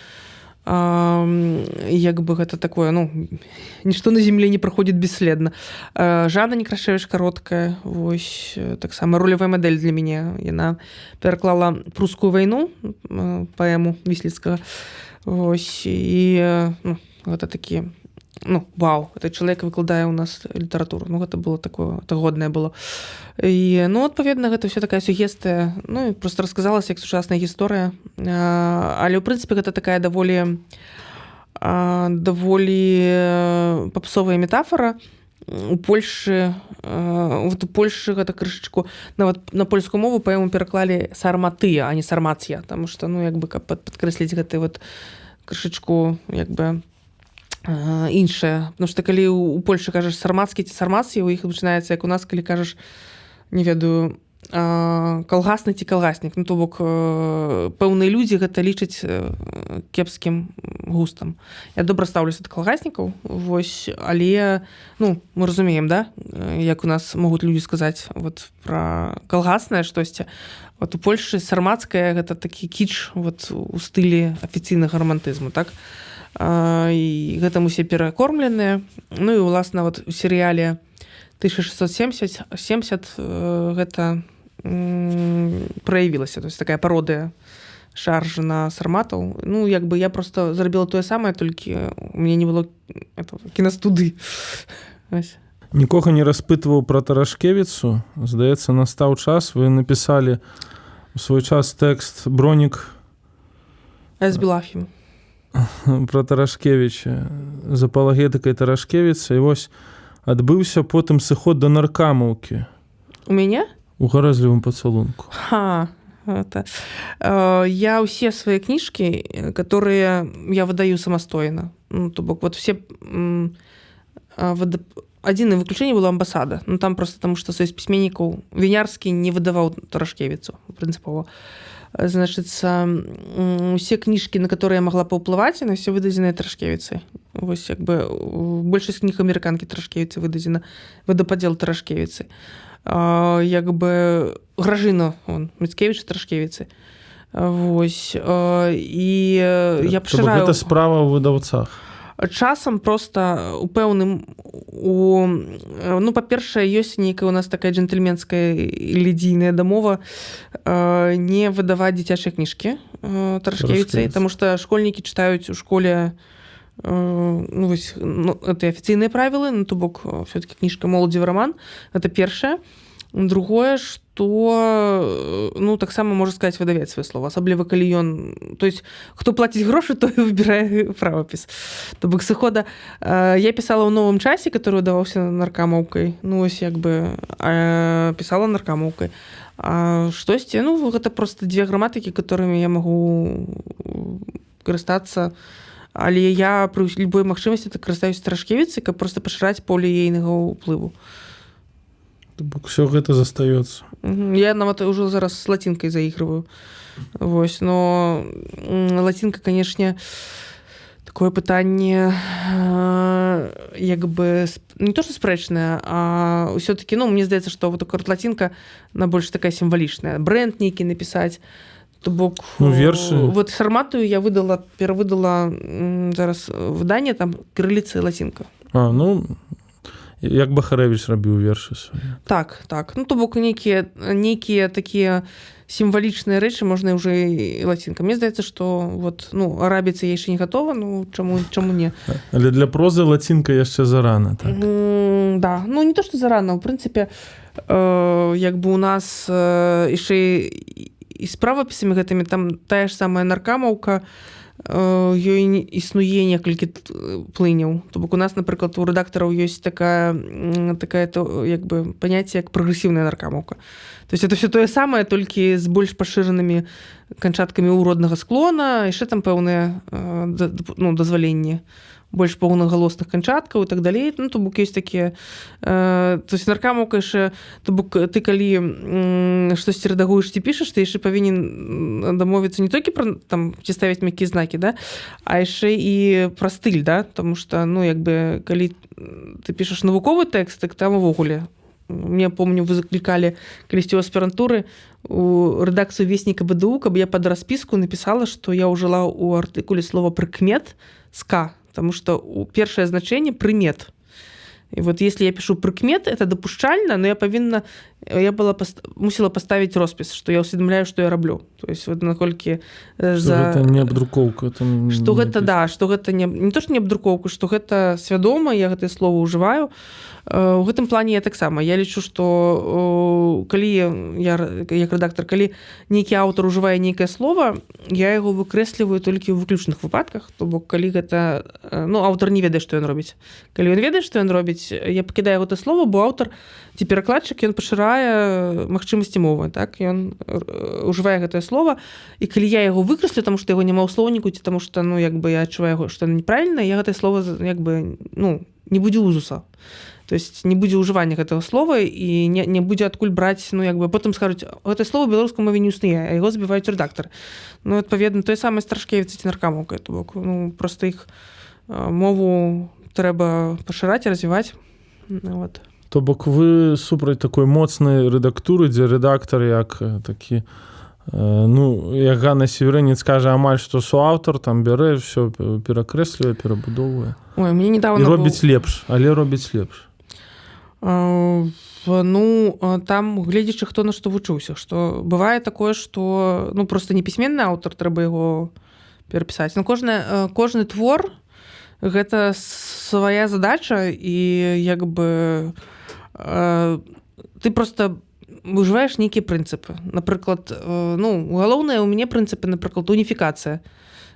Як бы гэта такое, ну, нішто на земле не праходзіць бесследна. Жанна Некрашевіч кароткая, вось, таксама ролевая мадэль для мяне. Яна пераклала «Прускую вайну», паэму Вісліцкага. Вось, і, ну, гэта такі, ну, вау, этот чалавек выкладае ў нас літаратуру. Ну, гэта было такое, это годнае было. І, ну, адпаведна, гэта ўсё такая сугестыя, ну, і просто расказалася як сучасная гісторыя. Але, ў прынцыпе, гэта такая даволі папсовая метафора. У Польшы, вот у Польшы гэта крышачку, нават на польскую мову паэму пераклалі «сарматыя», а не «сармацыя», таму што, ну, як бы, каб падкрэсліць гэты вот крышачку, як бы, іншае. Потому што калі у Польшы кажаш «сармацкі» ці «сармацыя», у іх пачынаецца, як у нас, калі кажаш, не ведаю, калгасны ці калгаснік. Ну, то бок, пэўныя людзі гэта лічаць кепскім густам. Я добра стаўлюся да калгаснікаў, вось, але, ну, мы разумеем, да, як у нас могуць людзі сказаць вот пра калгаснае штосьці. Вот у Польшы сармацкая гэта такі кіч вот у стылі афіцыйнага рамантызму, так? І гэтым усе перакормленыя. Ну і, уласна, вот у серыяле 1670 гэта праявілася. То есть такая пародыя шаржа на сарматаў. Ну, як бы я просто зрабіла тое самае, толькі у мяне не было кінастуды. Нікога не распытваў пра Тарашкевіцу. Здаецца, настаў час. Вы напісалі у свой час тэкст «Бронік» з Белахім. Пра Тарашкевіча, з апалагетыкай Тарашкевіца. І вось адбыўся потым сыход да наркамаўкі. У мяне? У гарэзлівым пацалунку. Это. Я ўсе свае кніжкі, которые я выдаю самастойна. Ну, то бок, вот все... Адзінае выключэнне было «Амбасада». Ну, там просто таму, што саюз пісьменнікаў Вінярскі не выдаваў Тарашкевіцу, прынцыпова. Значыцца, усе кніжкі, на которые я магла паўплываць, яны ўсе выдадзеныя Тарашкевіцай. Вось, як бы, большасць кніг амерыканкі Тарашкевіцы выдадзена, водападзел Тарашкевіцы. Як бы, Гражына, Міцкевіч Тарашкевіцы. Вось. І я пашыраю... Гэта справа ў выдаўцах. Часам просто у пэўным... Ну, па-першае, ёсць нейкая у нас такая джентльменская ледзійная дамова не выдаваць дзіцячыя кніжкі Тарашкевіцай, таму што школьнікі чытаюць у школе ну, вось, ну, это афіцыйныя правілы, ну, то бок, все-таки кніжка «Моладзевы раман», гэта першае. Другое, што што ну таксама можа сказаць выдавец свае слова, асабліва калі ён, то есть хто плаціць грошы, той выбірае правапіс. То бок сыхода я пісала ў новым часе, который даваўся наркамоўкай, ну ось як бы пісала наркамоўкай. А штосьці, ну гэта просто дзве граматыкі, которымі я магу карыстацца, але я пры любой магчымасці так карыстаюся Страшкевіцай, каб просто пашыраць поле ейнага ўплыву. То бок все гэта застаецца. Я нават ўжо зараз з лацінкай заігрываю. Вось, но лацінка, канешне, такое пытанне як бы не то, што спрэчнае, а ўсё-такі, ну, мне здаецца, што вот лацінка на больш такая сімвалічная. Брэнд нейкі напісаць, то бок ну, вершы. Вот Сарматую я перавыдала зараз выданне, там кірыліца і лацінка. Ну, як Бахарэвіч рабіў вершы свае. Так. Ну, то бок нейкія такія сімвалічныя рэчы можна ўжо і лацінка. Мне здаецца, што вот, ну, арабіцца я яшчэ не гатова, ну, чаму не? Але для прозы лацінка яшчэ зарана, так? Да, ну, не то, што зарана. У прынцыпе, як бы у нас яшчэ і з правапісамі гэтымі, там тая ж самая наркамаўка, ёй існуе некалькі плыняў. То бок у нас, напрыклад, у рэдактараў ёсць такая як бы паняцце як прагрэсіўная наркамаўка. То есть это все тое самае, толькі з больш пашыранымі канчаткамі ўроднага склона, яшчэ там пэўныя дазваленні больш паўнагалосных канчаткаў і так далей. Ну, то бок ёсць такія... То есть наркамаўка яшчэ... То бок ты калі штосьці рэдагуеш ці пішаш, ты яшчэ павінен дамовіцца не толькі пра там ці ставіць мяккія знакі, да, а яшчэ і пра стыль, да, тому што, ну, як бы, калі ты пішаш навуковы тэкст, так там увогуле. Мне, помню, вы заклікалі калісьці ў аспірантуры у рэдакцыю Вестніка БДУ, каб я пад распіску напісала, што я ўжыла ў артыкуле слова «прыкмет» з «к», потому что першае значэнне прымет. І вот если я пишу прыкмет, это дапушчальна, но я мусіла паставіць роспіс, што я ўсведамляю, што я раблю. То есть вот наколькі гэта не абдрукоўка, што гэта, да, што гэта не то, што не абдрукоўка, што гэта свядома, я гэтае слово ўжываю. У гэтым плане я таксама. Я лічу, што калі я як рэдактар, калі нейкі аўтар ужывае нейкае слово, я яго выкрэсліваю толькі ў выключных выпадках. То бок калі гэта, ну, аўтар не ведае, што ён робіць. Калі ён ведае, што ён робіць, я пакідаю гэтае слово, бо аўтар ці перакладчык, ён пашырае магчымасці мовы, так? Ён ужывае гэтае слово, і калі я яго выкрэслю, таму што яго няма ў слоўніку, ці таму што, ну, як бы я адчуваю, што яно неправільна, я гэтае слово, як бы, ну, не будзе ўзуса. То есть не будзе ўжывання гэтага слова і не будзе адкуль браць, ну, як бы, потым скажуць, гэтае слово ў беларускай мове не існуе, а яго забіваюць рэдактары. Ну, адпаведна, тое самае Страшкевіца ці наркамаўка, то бок, ну, проста іх мову трэба пашыраць і развіваць. Вот. То бок вы супраць такой моцнай рэдактуры, дзе рэдактар як такі, ну, як Ганна Северынец кажа, амаль што суаўтар, там бярэ, все перакрэслівае, перабудоўвае. Ой, мне недавно і робіць лепш, але робіць лепш. Ну, там, гледзячы, хто на што вучыўся, што бывае такое, што, ну, просто не пісьменны аўтар, трэба яго перапісаць. Ну, кожны твор — гэта свая задача, і, як бы, ты просто ўжываеш нейкія прынцыпы. Напрыклад, ну, галоўнае ў мяне прынцыпы, напрыклад, уніфікацыя.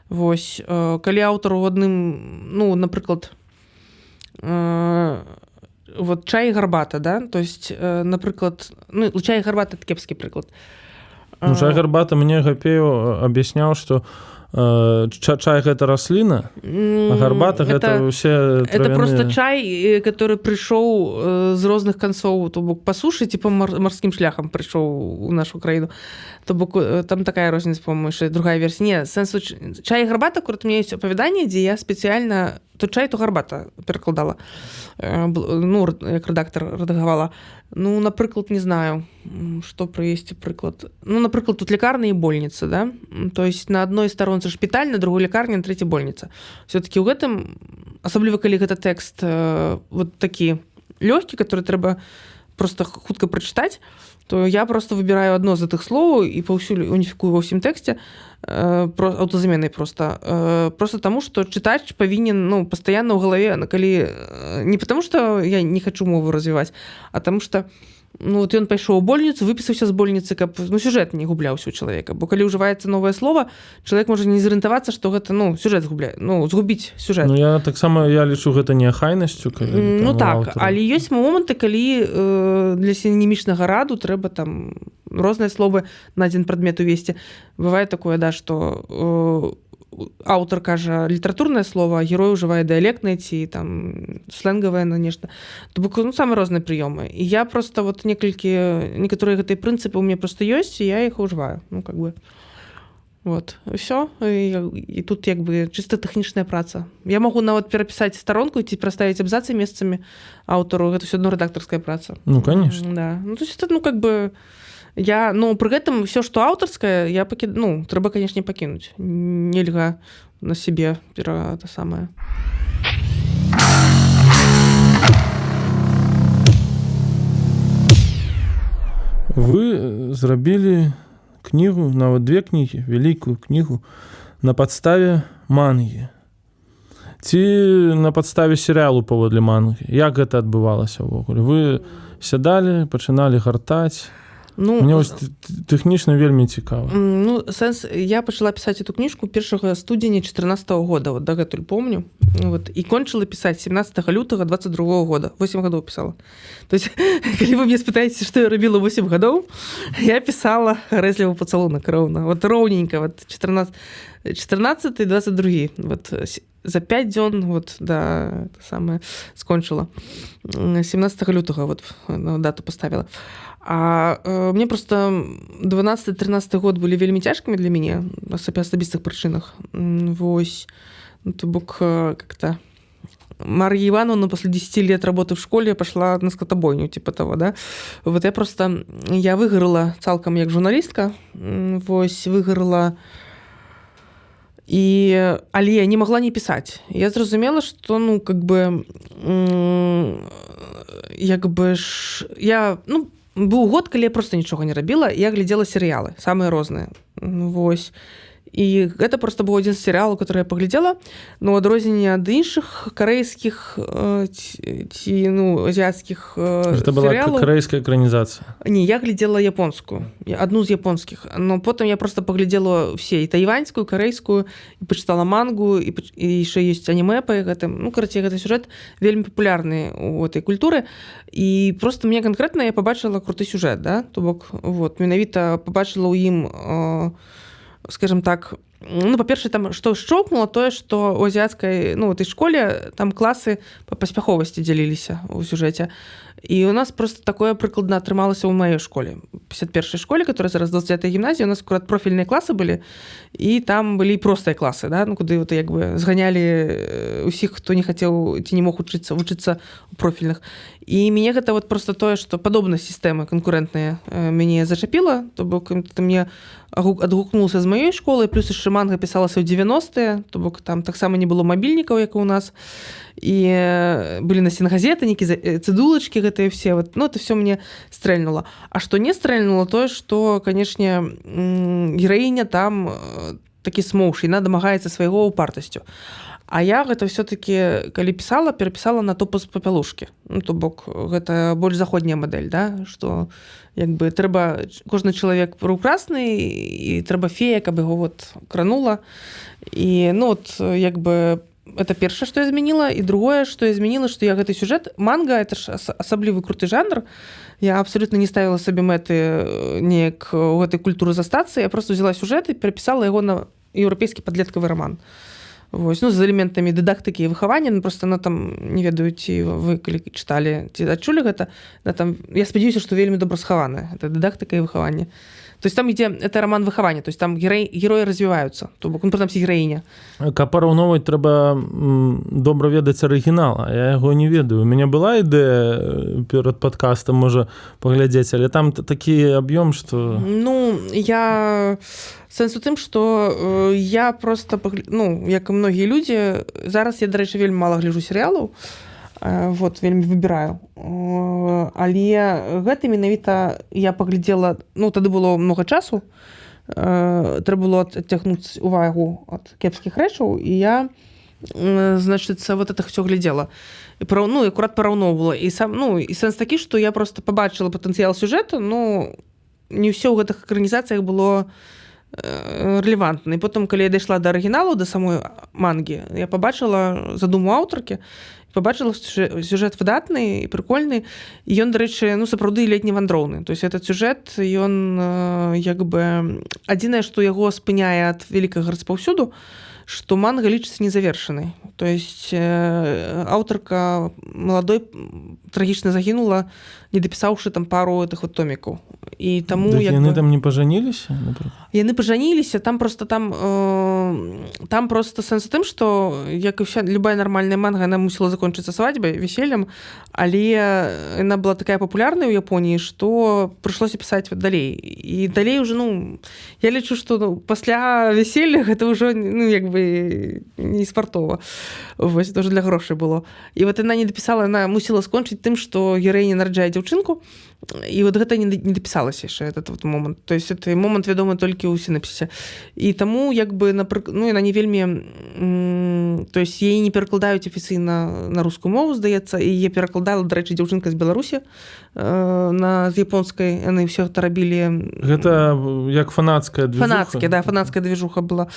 Вось, калі аўтар у адным, ну, напрыклад, вот чай і гарбата, да? То есть, напрыклад, ну, чай і гарбата — это кепскі прыклад. Ну, чай і гарбата мне Гапею аб'ясняў, што чай — гэта расліна, а гарбата — гэта ўсе травяныя. Это просто чай, который прыйшоў з розных канцоў, то бок па сушы, ці па марскім шляхам прыйшоў у нашу краіну. То бок там такая розніца, по-моему, яшчэ другая версія. Не, сэнсу чай і гарбата, акурат у меня ёсць апавяданне, дзе я спецыяльна то чай, то гарбата перакладала. Ну, як рэдактар рэдагавала. Ну, напрыклад, не знаю, што прывесці прыклад. Ну, напрыклад, тут лекарня і больніца, да? То есть на адной старонцы шпіталь, на другой лекарня, на трэцяй больніца. Все-таки ў гэтым, асабліва калі гэта тэкст вот такі лёгкі, который трэба просто хутка прачытаць, то я просто выбіраю адно з гэтых слоў і паўсюль уніфікую ва ўсім тэксце аўтазаменай просто таму, што чытач павінен, ну, пастаянна ў галаве, калі не потому, што я не хачу мову развіваць, а таму што Ну, вот ён пайшоў у больніцу, выпісаўся з больніцы, каб сюжэт не губляўся ў чалавека. Бо калі ўжываецца новае слово, чалавек можа не зарыентавацца, што гэта сюжэт згубіць сюжэт. Ну, я таксама лічу гэта неахайнасцю. Ну так, але ёсць моманты, калі для сінонімічнага раду трэба там розныя словы на адзін прадмет увесці. Бывае такое, да, што аўтар кажа літаратурнае слово, а герой ўжывае дыялектнае ці там сленгавае на нешта. То бок самыя розныя прыёмы. І я проста вот некаторыя гэтыя прынцыпы ў мяне проста ёсць, і я іх ужываю. Ну, как бы вот, ўсё. І тут як бы чыста тэхнічная праца. Я магу нават перапісаць старонку ці праставіць абзацы месцамі аўтару. Гэта ўсё адно рэдактарская праца. Ну, конечно. Да. Ну, то есть это, как бы пры гэтым все, што аўтарскае, трэба, канешне, пакінуць. Нельга на сябе самае. Вы зрабілі кнігу, нават 2 кнігі, вялікую кнігу на падставе мангі. Ці на падставе серыялу паводле мангі? Як гэта адбывалася ўвогуле? Вы сядалі, пачыналі гартаць? Мне вось тэхнічна вельмі цікава. Я пачала пісаць эту кніжку 1 студзеня 2014 года, вот дагэтуль помню. Вот, і кончыла пісаць 17 лютага 2022 года. 8 гадоў пісала. То есть, калі вы мне спытаеце, што я рабіла 8 гадоў, я пісала «Гарэзлівы пацалунак» роўна. Вот роўненька, вот 14 і 22. Вот за 5 дзён вот, да, скончыла. 17 лютага вот, дату поставила. А мне просто 12-13 год былі вельмі цяжкімі для мяне па асабістых прычынах. Вось. То бок как-то Марья Ивановна после 10 лет работы в школе пошла на скотобойню, типа того, да. Вот я выгорела цалкам як журналістка. Вось, выгорела. Але я не могла не пісаць. Я зразумела, што, быў год, калі я проста нічога не рабіла, я глядзела серыялы, самыя розныя. Вось. І гэта проста быў адзін з серыялаў, который я паглядзела, но адрозненне ад іншых карэйскіх ці азіяцкіх серыялаў. Гэта была карэйская экранізацыя? Не, я глядзела японскую, адну з японскіх, но потым я проста паглядзела все, і тайваньскую, карэйскую, і пачытала мангу, і яшчэ ёсць анімэ па гэтым. Гэты сюжэт вельмі папулярны ў гэтай культуры, і проста мне канкрэтна я пабачыла круты сюжэт, да, то бок, вот, менавіта пабачыла ў ім скажем так, па-першае, там, што шчокнула, тое, што ў азіяцкай, этой школе там класы па паспяховасці дзяліліся ў сюжэце. І у нас просто такое прыкладна атрымалася ў маёй школе. 51-й школе, которая зараз 29-я гімназія, у нас акурат профільныя класы былі, і там былі і простыя класы, да, куды як бы зганялі ўсіх, хто не хацеў ці не мог вучыцца ў профільных. І мяне гэта вот просто тое, што падобныя сістэмы канкурэнтныя мяне зачапіла, то бок мне адгукнулася з маёй школы, плюс яшчэ манга пісалася ў 90-е, то бок там таксама не было мабільнікаў, як і у нас, і былі насценгазеты, нейкія цэдулачкі гэтыя все, вот, это все мне стрэльнула. А што не стрэльнула, тое, што, канешне, гераіня там такі смоўш, яна дамагаецца свайго упартасцю. А я гэта ўсё-такі, калі пісала, перапісала на топус папялушкі. То бок, гэта больш заходняя мадэль, да? Што як бы трэба, кожны чалавек прыўкрасны, і трэба фея, каб яго вот кранула. І, як бы, это першае, што я змяніла, і другое, што я змяніла, што я гэты сюжэт, манга, это ж асаблівы круты жанр, я абсолютно не ставіла сабе мэты неяк у гэтай культуры застацца, я просто взяла сюжэт і перапісала яго на еўрапейскі падлеткавы раман. Вось, з элементамі дыдактыкі і выхавання, просто там, не ведаю, ці вы калі чыталі, ці адчулі гэта, там, я спадзяюся, што вельмі добра схавана, это дыдактыка і выхаванне. То есть там ідзе, это роман выхавання, то есть там героі развіваюцца, то бок, прынамсі гераіня. Каб параўноўваць, трэба добра ведаць арыгінал, а я яго не ведаю. У мяне была ідэя перад падкастам, можа, паглядзець, але там такі аб'ём, што... Сэнс у тым, што я проста, як і многія людзі, зараз я, дарэчы, вельмі мала гляджу серыялаў, вот, вельмі выбіраю. Але гэта менавіта я паглядзела, тады было многа часу, трэба было адцягнуць увагу ад кепскіх рэчаў, і я значит, вот это все глядела. Ну, і акурат параўноўвала. І сэнс такі, што я просто пабачыла патэнцыял сюжэту, ну, не ўсё ў гэтых экранізацыях было рэлевантна. І потым, калі я дайшла да арыгіналу, да самой мангі, я пабачыла задуму аўтаркі, пабачыла сюжэт выдатны і прыкольны. І ён, дарэчы, ну, сапраўды летні вандроўны. То есть этот сюжэт, ён як бы адзінае, што яго спыняе ад вялікага распаўсюду, что манга лічыцца незавершанай. То есть аўтарка маладой трагічна загінула, не дапісаўшы там пару этих вот томікаў. І таму так яны там не пажаніліся, напрыклад? Яны пажаніліся, там просто сэнс у тым, што як і вся любая нармальная манга, яна мусіла закончыцца свадьбай, весельем, але яна была такая папулярная ў Японіі, што прыйшлося пісаць вот далей. І далей уже, ну, я лічу, што пасля веселья гэта ўжо, ну, як бы не спартова. Вось, это ўжо для грошай было. І вот яна не дапісала, яна мусіла скончыць тым, што гераіня нараджае дзяўчынку, і вот гэта не дапісалася яшчэ, этот вот момант. То есть это момант вядомы толькі ў сінапсісе. І таму, як бы, ну, яна не вельмі... То есть яе не перакладаюць афіцыйна на рускую мову, здаецца, і яе перакладала, дарэчы, дзяўчынка з Беларусі з японскай, яны ўсё гэта рабілі... Гэта як фанацкая движуха? Фанацкая движуха была.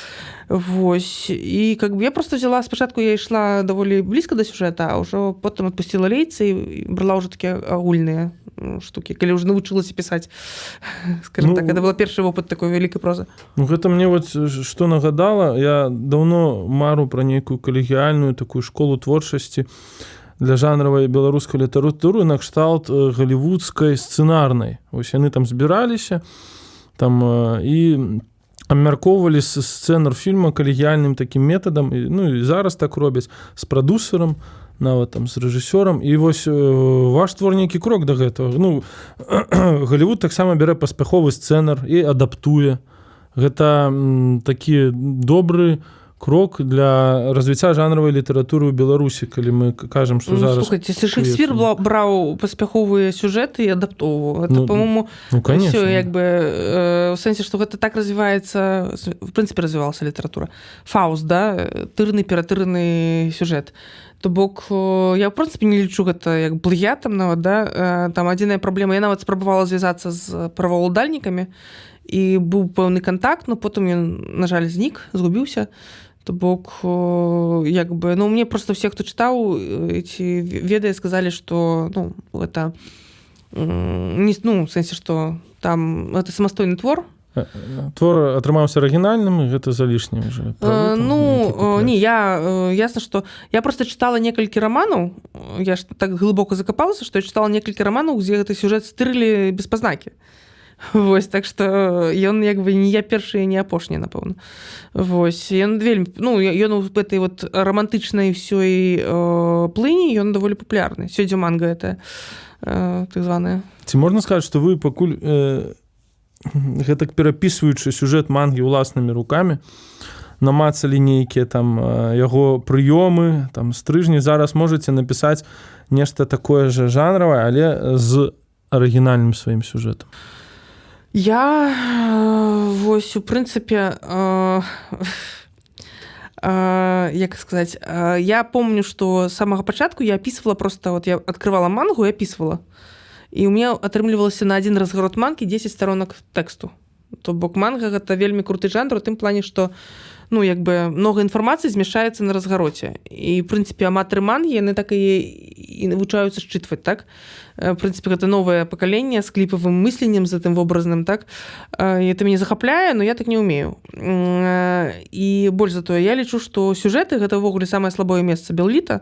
Вось. І как бы я просто взяла, спачатку я ішла даволі блізка да сюжэта, а ўжо потым адпусціла лейцы і брала ўжо такія агульныя штукі, калі ўжо навучылася пісаць, скажем так. Это был першы вопыт такой вялікай прозы. Ну, гэта мне вот што нагадала, я даўно мару пра нейкую калегіяльную такую школу творчасці для жанравай беларускай літаратуры накшталт галівудскай сцэнарнай. Вось яны там збіраліся там і абмяркоўвалі сцэнар фільма калегіяльным такім метадам, ну і зараз так робяць з прадусерам, нават там з рэжысёрам. І вось ваш твор нейкі крок да гэтага. Ну, Галівуд таксама бярэ паспяховы сцэнар і адаптуе. Гэта такі добры крок для развіцця жанравай літаратуры ў Беларусі, калі мы кажам, што зараз... Слухайце, Шекспір браў паспяховыя сюжэты і адаптоўваў. Это, па-моему, ўсё, як бы, у сэнсе, што гэта так развіваецца, в прынцыпе, развівалася літаратура. Фауст, да? Тырны, ператырны сюжэт. То бок, я, в прынцыпе, не лічу гэта як плагіатам нават, да? Там адзіная праблема, я нават спрабавала звязацца з праваўладальнікамі, і быў пэўны кантакт, но потым ён, на жаль, знік, згубіўся. То бок, як бы, ну, мне просто все, хто чытаў эти веды, сказалі, што, ну, это, не, ну, в сэнсе, што там это самастойны твор. Твор атрымаўся арыгінальным, і гэта залішне ўжо. Ну, не, ясна, што я просто чытала некалькі раманаў, я ж так глыбока закапалася, што я чытала некалькі раманаў, дзе гэты сюжэт стырылі без пазнакі. Вось, так што ён як бы не я першы, не апошні, напэўна. Вось, ён вельмі, ну, ён у гэтай вот романтычнай ўсёй плыні, ён даволі папулярны. Сёдзя манга гэта так званая. Ці можна сказаць, што вы пакуль гэтак перапісваючы сюжэт мангі ўласнымі рукамі, намацалі нейкія там яго прыёмы, там стрыжні, зараз можаце напісаць нешта такое же жанравае, але з арыгінальным сваім сюжэтам? Я, вось, у прынцыпе, як сказаць, я помню, што з самага пачатку я апісвала просто, вот я адкрывала мангу і апісвала. І ў мяне атрымлівалася на адзін разгарот мангі 10 сторонак тэксту. То бок манга гэта вельмі круты жанр у тым плане, што, ну, як бы много інфармацыі змяшчаецца на разгароце. І, в прынцыпе, аматары мангі, яны так і навучаюцца счытваць, так? В прынцыпе, гэта новае пакаленне з кліпавым мысленнем, з гэтым вобразным, так? І это мяне захапляе, но я так не ўмею. І больш за тое, я лічу, што сюжэты гэта ўвогуле самае слабое месца Белліта,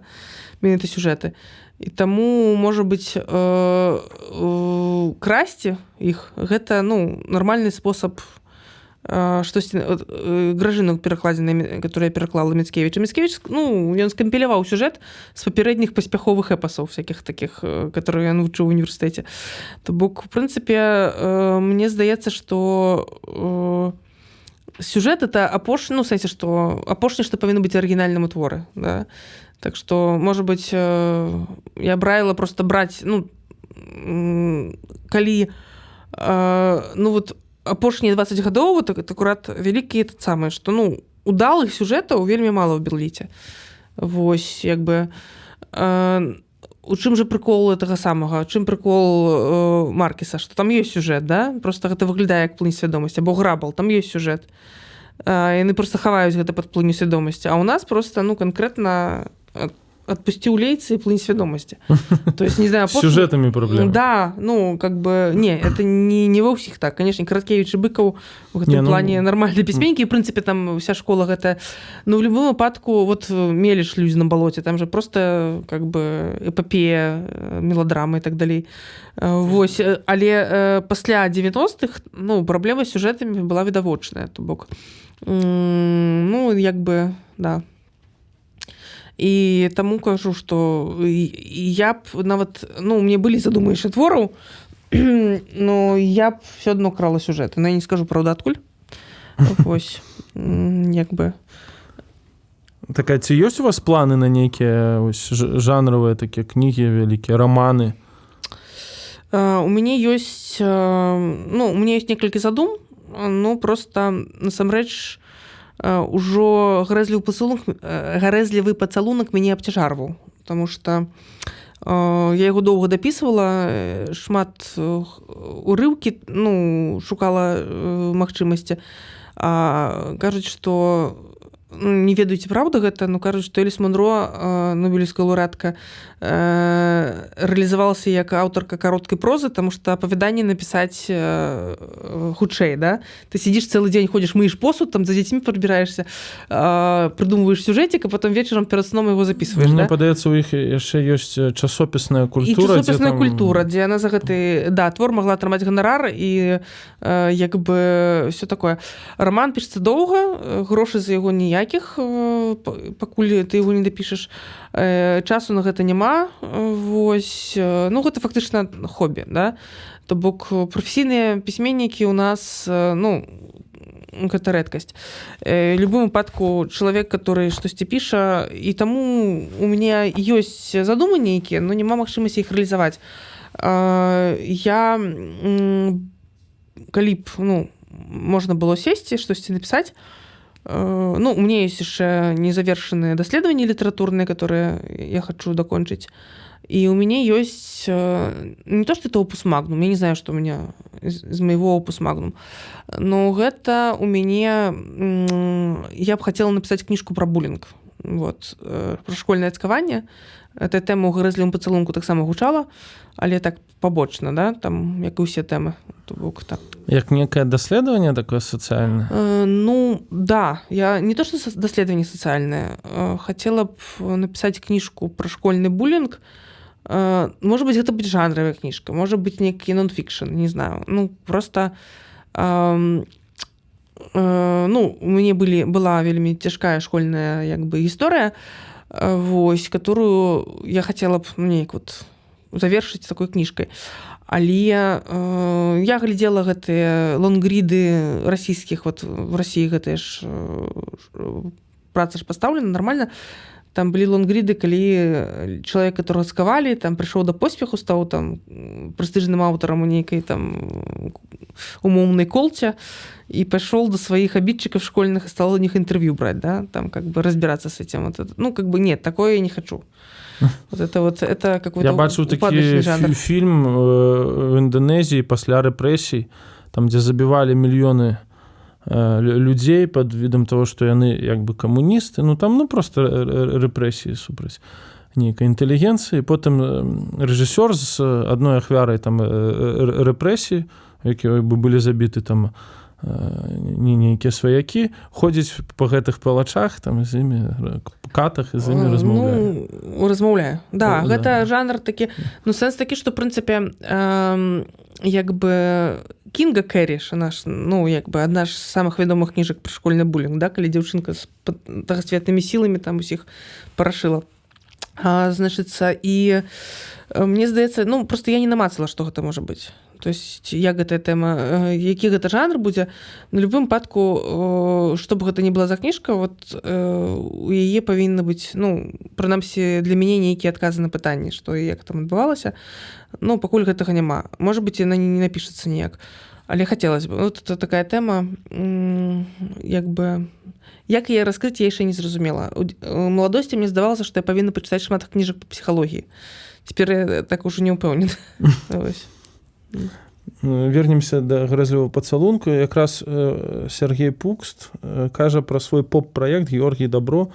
менавіта сюжэты. І таму, можа быць, красці іх, гэта, ну, нармальны спосаб штосьці, Гражыну перакладзены, которую я пераклала Міцкевіча. Міцкевіч, ну, ён скампіляваў сюжэт з папярэдніх паспяховых эпасаў, всякіх такіх, которые ён вучыў у універсітэце. То бок, в прынцыпе, мне здаецца, што сюжэт это апошні, ну, в сэнсе, што апошні, што павінна быць арыгінальным у творы, да? Так што, можа быць, я б раіла просто браць, ну, калі, ну, вот, апошнія 20 гадоў, вот, акурат вялікі этот самы, што, ну, удалых сюжэтаў вельмі мала ў Берліце. Вось, як бы, у чым жа прыкол гэтага самага, чым прыкол Маркеса, што там ёсць сюжэт, да? Просто гэта выглядае як плынь свядомасці, або Грабл, там ёсць сюжэт. Яны просто хаваюць гэта пад плыню свядомасці, а ў нас просто, ну, канкрэтна отпусти улейцы и плынь свядомасти. То есть, не знаю... С сюжетами проблемы. Да, ну, как бы... Не, это не ва ўсіх так. Конечно, Караткевіч і Быкаў в гэтым плане нармальныя пісьменнікі. В принципе, там вся школа гэта... Ну, в любом выпадку, вот Меліш «Людзі на балоце», там же просто, как бы, эпопея, меладрама и так далей. Вось. Але пасля 90-х, ну, праблема з сюжэтамі была відавочная. То бок, ну, як бы, да. І таму кажу, што я б нават, ну, у мяне былі задумы яшчэ твораў, но я б все адно крала сюжэты. Но я не скажу, праўда, адкуль. Вось, як бы. Такая, ці ёсць у вас планы на нейкія жанравыя такія кнігі вялікія, раманы? У мяне ёсць, ну, у мяне ёсць некалькі задум, ну, просто, насамрэч, ужо гарэзлівы пацалунак мяне абцяжарваў, потому что я яго доўга дапісвала, шмат урыўкі, ну, шукала магчымасці. Кажуць, што не ведаюць, правда гэта, но кажуць, што Эліс Монро, нобелевская лаўрэатка, рэалізавалася як аўтарка кароткай прозы, таму што апавяданне напісаць хутчэй, да? Ты сидзіш цэлы дзень, ходзіш, мыеш посуд, там за дзецьмі прыбіраешся, прыдумваеш сюжэтик, а потом вечарам перад сном яго запісваеш, да? Мне падаецца, у іх яшчэ ёсць часопісная культура. І часопісная культура, дзе яна за гэты, да, твор магла атрымаць ганарар і як бы все такое. Раман пішецца доўга, грошы за яго ніякіх, пакуль ты яго не дапішаш. Часу на гэта няма. Вось, ну, гэта фактычна хобі, да? То бок прафесійныя пісьменнікі ў нас, ну, гэта рэдкасць. В любым выпадку чалавек, который штосьці піша, і таму у мяне ёсць задумы нейкія, но няма магчымасці іх рэалізаваць. Я, калі б, ну, можна было сесці, штосьці напісаць, ну, у меня есть еще незавершенные даследования литературные, которые я хочу докончить. И у меня есть не то, что это опус магнум, я не знаю, что у меня из моего опус магнум, но это у меня... Я бы хотела написать книжку про буллинг. Вот, про школьное цкаванне. Эта тэма ў гарэзлівым пацалунку таксама гучала, але так пабочна, да, там, як і ўсе тэмы. То бок, так. Як некае даследаванне такое сацыяльнае? Ну, да. Я не то, што даследаванне сацыяльнае. Хацела б напісаць кніжку пра школьны буллінг. Можа быць, гэта будзе жанравая кніжка, можа быць нейкі нон-фікшн, не знаю. Ну, просто... Ну, у мяне была вельмі цяжкая школьная, як бы, гісторыя, вось, которую я хотела б, ну, неяк вот завершыць такой кніжкай. Але я глядзела гэтыя лонгріды расійскіх, вот в Расіі гэтыя ж праца ж пастаўлена нормально. Там былі лонгріды, калі чалавек, которого цкавалі, там прыйшоў да поспеху, стаў там прэстыжным аўтарам у нейкай там умоўнай колце и пошел до своих обидчиков школьных и стал у них интервью брать, да, там как бы разбираться с этим. Вот это, ну, как бы нет, такое я не хочу. Вот, это какой-то я бачу такі фільм в Індонезії пасля рэпрэсій, там, дзе забівалі мільёны людзей под видом того, што яны як бы камуністы, ну там, ну, просто рэпрэсіі супраць нейкай інтэлігенцыі. Потым рэжысёр з адной ахвярай там рэпрэсій, якія бы былі забіты там нейкія сваякі, ходзіць па гэтых палачах, там з імі катах і з імі размаўляе. Ну, размаўляе. Да, гэта жанр такі, ну, сэнс такі, што, в прынцыпе, як бы Кінга Кэріш, наш, ну, як бы адна з самых вядомых кніжак пра школьны буллінг, да, калі дзяўчынка з тагасветнымі сіламі там усіх парашыла. Значыцца, і мне здаецца, ну, просто я не намацала, што гэта можа быць. То есть, як гэтая тэма, які гэта жанр будзе, на любым выпадку, што б гэта не была за кніжка, вот у яе павінна быць, ну, прынамсі, для мяне нейкія адказы на пытанні, што і як там адбывалася. Ну, пакуль гэтага няма. Можа быць, яна не напішацца ніяк. Але хацелася б. Вот это такая тэма, як бы... Як яе раскрыць, я яшчэ не зразумела. У маладосці мне здавалася, што я павінна пачытаць шмат кніжак па псіхалогіі. Цяпер я так ужо не ўпэўнена. Вернемся да грэзлівага пацалунку. Якраз Сергей Пукст кажа пра свой поп-праект «Георгій Дабро»,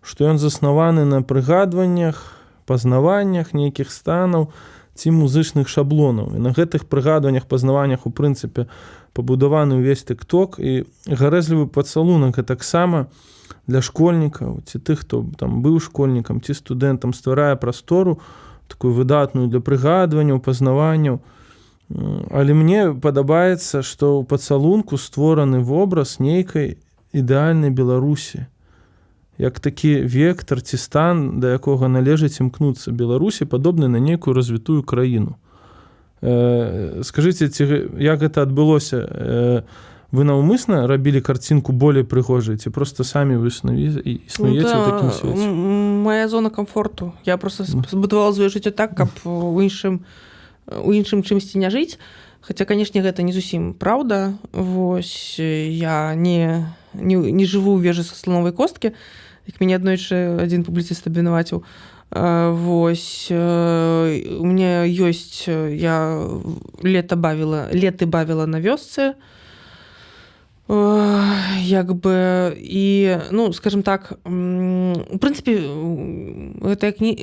што ён заснаваны на прыгадваннях, пазнаваннях нейкіх станаў ці музычных шаблонаў. І на гэтых прыгадваннях, пазнаваннях, у прынцыпе, пабудаваны ўвесь тык-ток, і гарэзлівы пацалунак таксама для школьнікаў ці тых, хто там быў школьнікам ці студэнтам, стварае прастору такую выдатную для прыгадванняў, пазнаванняў. Але мне падабаецца, што ў пацалунку створаны вобраз нейкай ідэальнай Беларусі, як такі вектар ці стан, да якога належыць імкнуцца Беларусі, падобны на нейкую развітую краіну. Скажыце, як гэта адбылося? Вы наўмысна рабілі карцінку болей прыгожай, ці проста самі вы існуеце ў такім свеце? Моя зона комфорту. Я просто збудавала сваё жыццё так, каб у іншым чымсьці не жыць. Хаця, канешне, гэта не зусім праўда. Вось я не жыву ў вежы са слоновай косткі, як мяне аднойчы адзін публіцыст абвінаваціў. Вось у меня ёсць, я леты бавіла на вёсцы, як бы, і, ну, скажем так, у прынцыпе,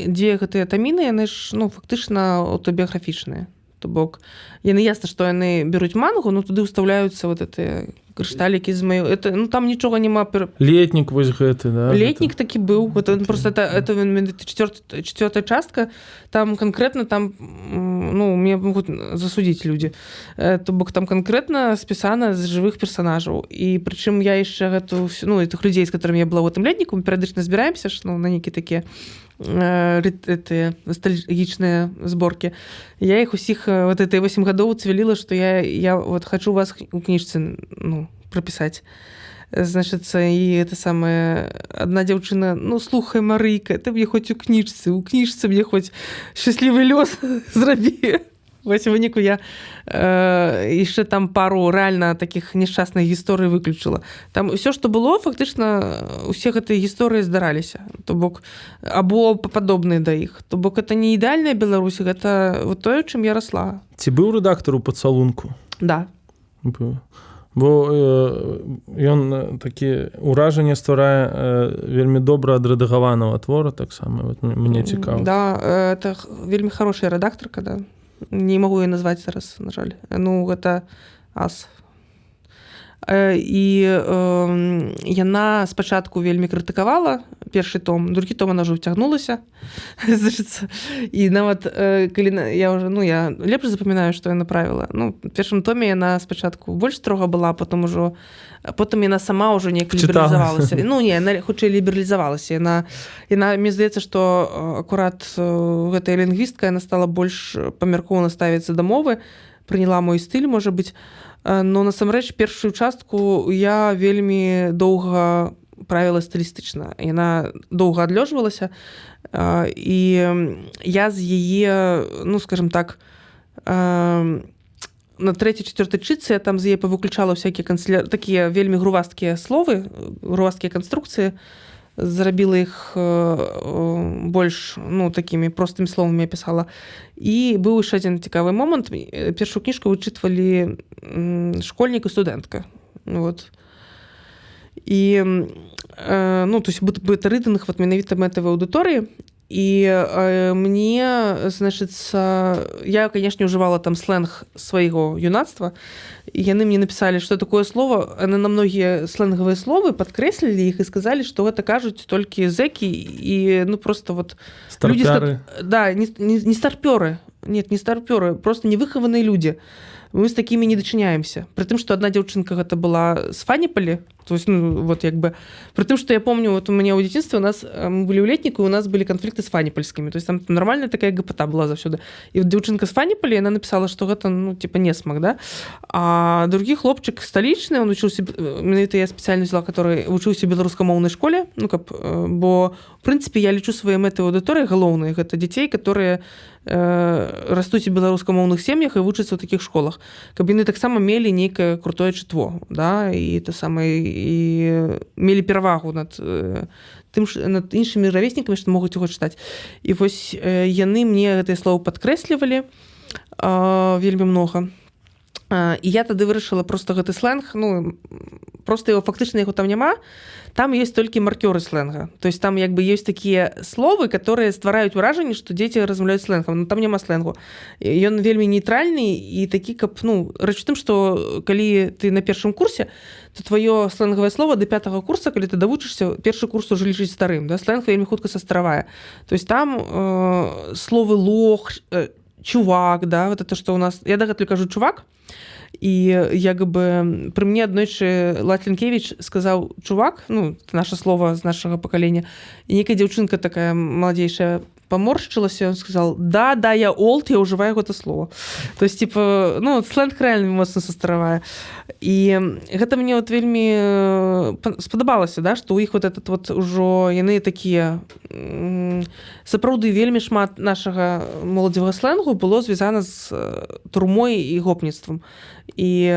дзе гэтыя таміны, яны ж, ну, фактычна аўтабіяграфічныя. То бок, яны ясна, што яны беруць мангу, но туды ўстаўляюцца вот гэтыя крышталікі з маё... Ну, там нічога няма... Летнік вось гэты, да? Летнік такі быў. Просто это четвертая частка. Там конкретно, там, ну, меня могут засудить люди. То бок там конкретно спісана з жывых персонажаў. І прычым я яшчэ гэту... Ну, этих людей, з которыми я была в этом летніку, мы перыядычна збіраемся, ну, на нейкія такія ностальгічныя зборкі. Я іх усіх вот этой 8 гадоў цвяліла, што я вот хочу вас у кніжцы, ну, прапісаць. Значыцца, і это самае, адна дзяўчына, ну, слухай, Марыйка, ты мне хоць у кніжцы мне хоць шчаслівы лёс зрабі. Вось у выніку я яшчэ там пару рэальна такіх нешчасных гісторый выключыла. Там усё, што было, фактычна усе гэтыя гісторыі здараліся. То бок, або падобныя да іх. То бок, это не ідэальная Беларусь, гэта вот тое, чым я расла. Ці быў рэдактар у пацалунку? Да. Бо ён такі ўражанне стварае вельмі добра адрэдагаванага твора, таксама, вот, мне цікава. Да, это вельмі хорошая рэдактарка, да. Не магу яе назваць зараз, на жаль. Ну, гэта ас. І яна спачатку вельмі крытыкавала першы том, другі том она ўжо ўцягнулася. І нават, калі я ўжо, ну, я лепш запамінаю, што яна правіла. Ну, в першым томе яна спачатку больш строга была, потым яна сама ўжо неяк лібералізавалася. Ну, не, яна хутчэй лібералізавалася. Яна, мне здаецца, што акурат гэтая лінгвістка, яна стала больш памяркоўна ставіцца да мовы, прыняла мой стыль, можа быць. Но насамрэч першую частку я вельмі доўга правіла стылістычна. Яна доўга адлёжвалася, і я з яе, ну, скажем так, на 3-4 чытцы я там з яе павыключала всякія такія вельмі грувасткія словы, грувасткія канструкцыі, зрабіла іх больш, ну, такімі простымі словамі пісала. І быў яшчэ адзін цікавы момант. Першую кніжку вычытвалі школьнік і студэнтка. Вот. І, ну, то есть быта рыдынг вот менавіта мэтавай аўдыторыі. І мне, значыцца, я, канешне, ўжывала там сленг свайго юнацтва, і яны мне напісалі, што такое слово, яны на многія сленгавыя словы падкрэслілі іх і сказалі, што гэта кажуць толькі зэкі і, ну, просто вот... Старпяры. Да, не старпёры. Нет, не старпёры, просто невыхаваныя людзі. Мы з такімі не дачыняемся. Пры тым, што адна дзяўчынка гэта была з Фаніпалі, то есть, ну, вот, як бы... Пры тым, што я помню, вот у мяне ў дзяцінстве мы былі ў летніку, і у нас былі канфлікты з фаніпальскімі. То есть, там нармальная такая гапата была заўсёды. І дзяўчынка з Фаніпалі, яна напісала, што гэта, ну, типа, несмак, да? А другі хлопчык сталічны, он вучыўся... Менавіта я спецыяльна взяла, который вучыўся ў беларускамоўнай школе, ну, каб... Бо, в прынцыпе, я лічу свае мэты аўдыторыі галоўныя. Гэта дзяцей, которые растуць у беларускамоўных сем'ях і вучацца ў такіх школах, каб яны таксама мелі нейкае крутое чытво, да, і то самае, і мелі перавагу над іншымі равеснікамі, што могуць яго чытаць. І вось яны мне гэтыя словы падкрэслівалі вельмі многа. І я тады вырашыла просто гэты сленг, ну, просто его фактычна яго там няма, там ёсць толькі маркёры сленга. То есть там як бы ёсць такія словы, которые ствараюць уражанне, што дзеці размаўляюць сленгам, но там няма сленгу. Ён вельмі нейтральны і такі, каб, ну, рэч у тым, што калі ты на першым курсе, то твоё сленгавае слово да 5-го курса, калі ты давучышся, першы курс уже лічыць старым, да? Сленг вельмі хутка састаравае. То есть там словы лох, чувак, да, вот это, што у нас... Я дагэтуль кажу чувак, і як бы пры мне аднойчы Латлінкевіч сказаў чувак, ну, наша слова з нашага пакалення, і некая дзяўчынка такая маладзейшая поморщилася, он сказал, да, я олд, я уживаю гэта слово. То есть, типа, ну, сленг реально моцна састаравае. І гэта мне вот вельмі спадабалася, да, што ў іх вот этот вот ужо яны такія сапраўды вельмі шмат нашага моладзевага сленгу было звязана з турмой і гопніцтвам. І,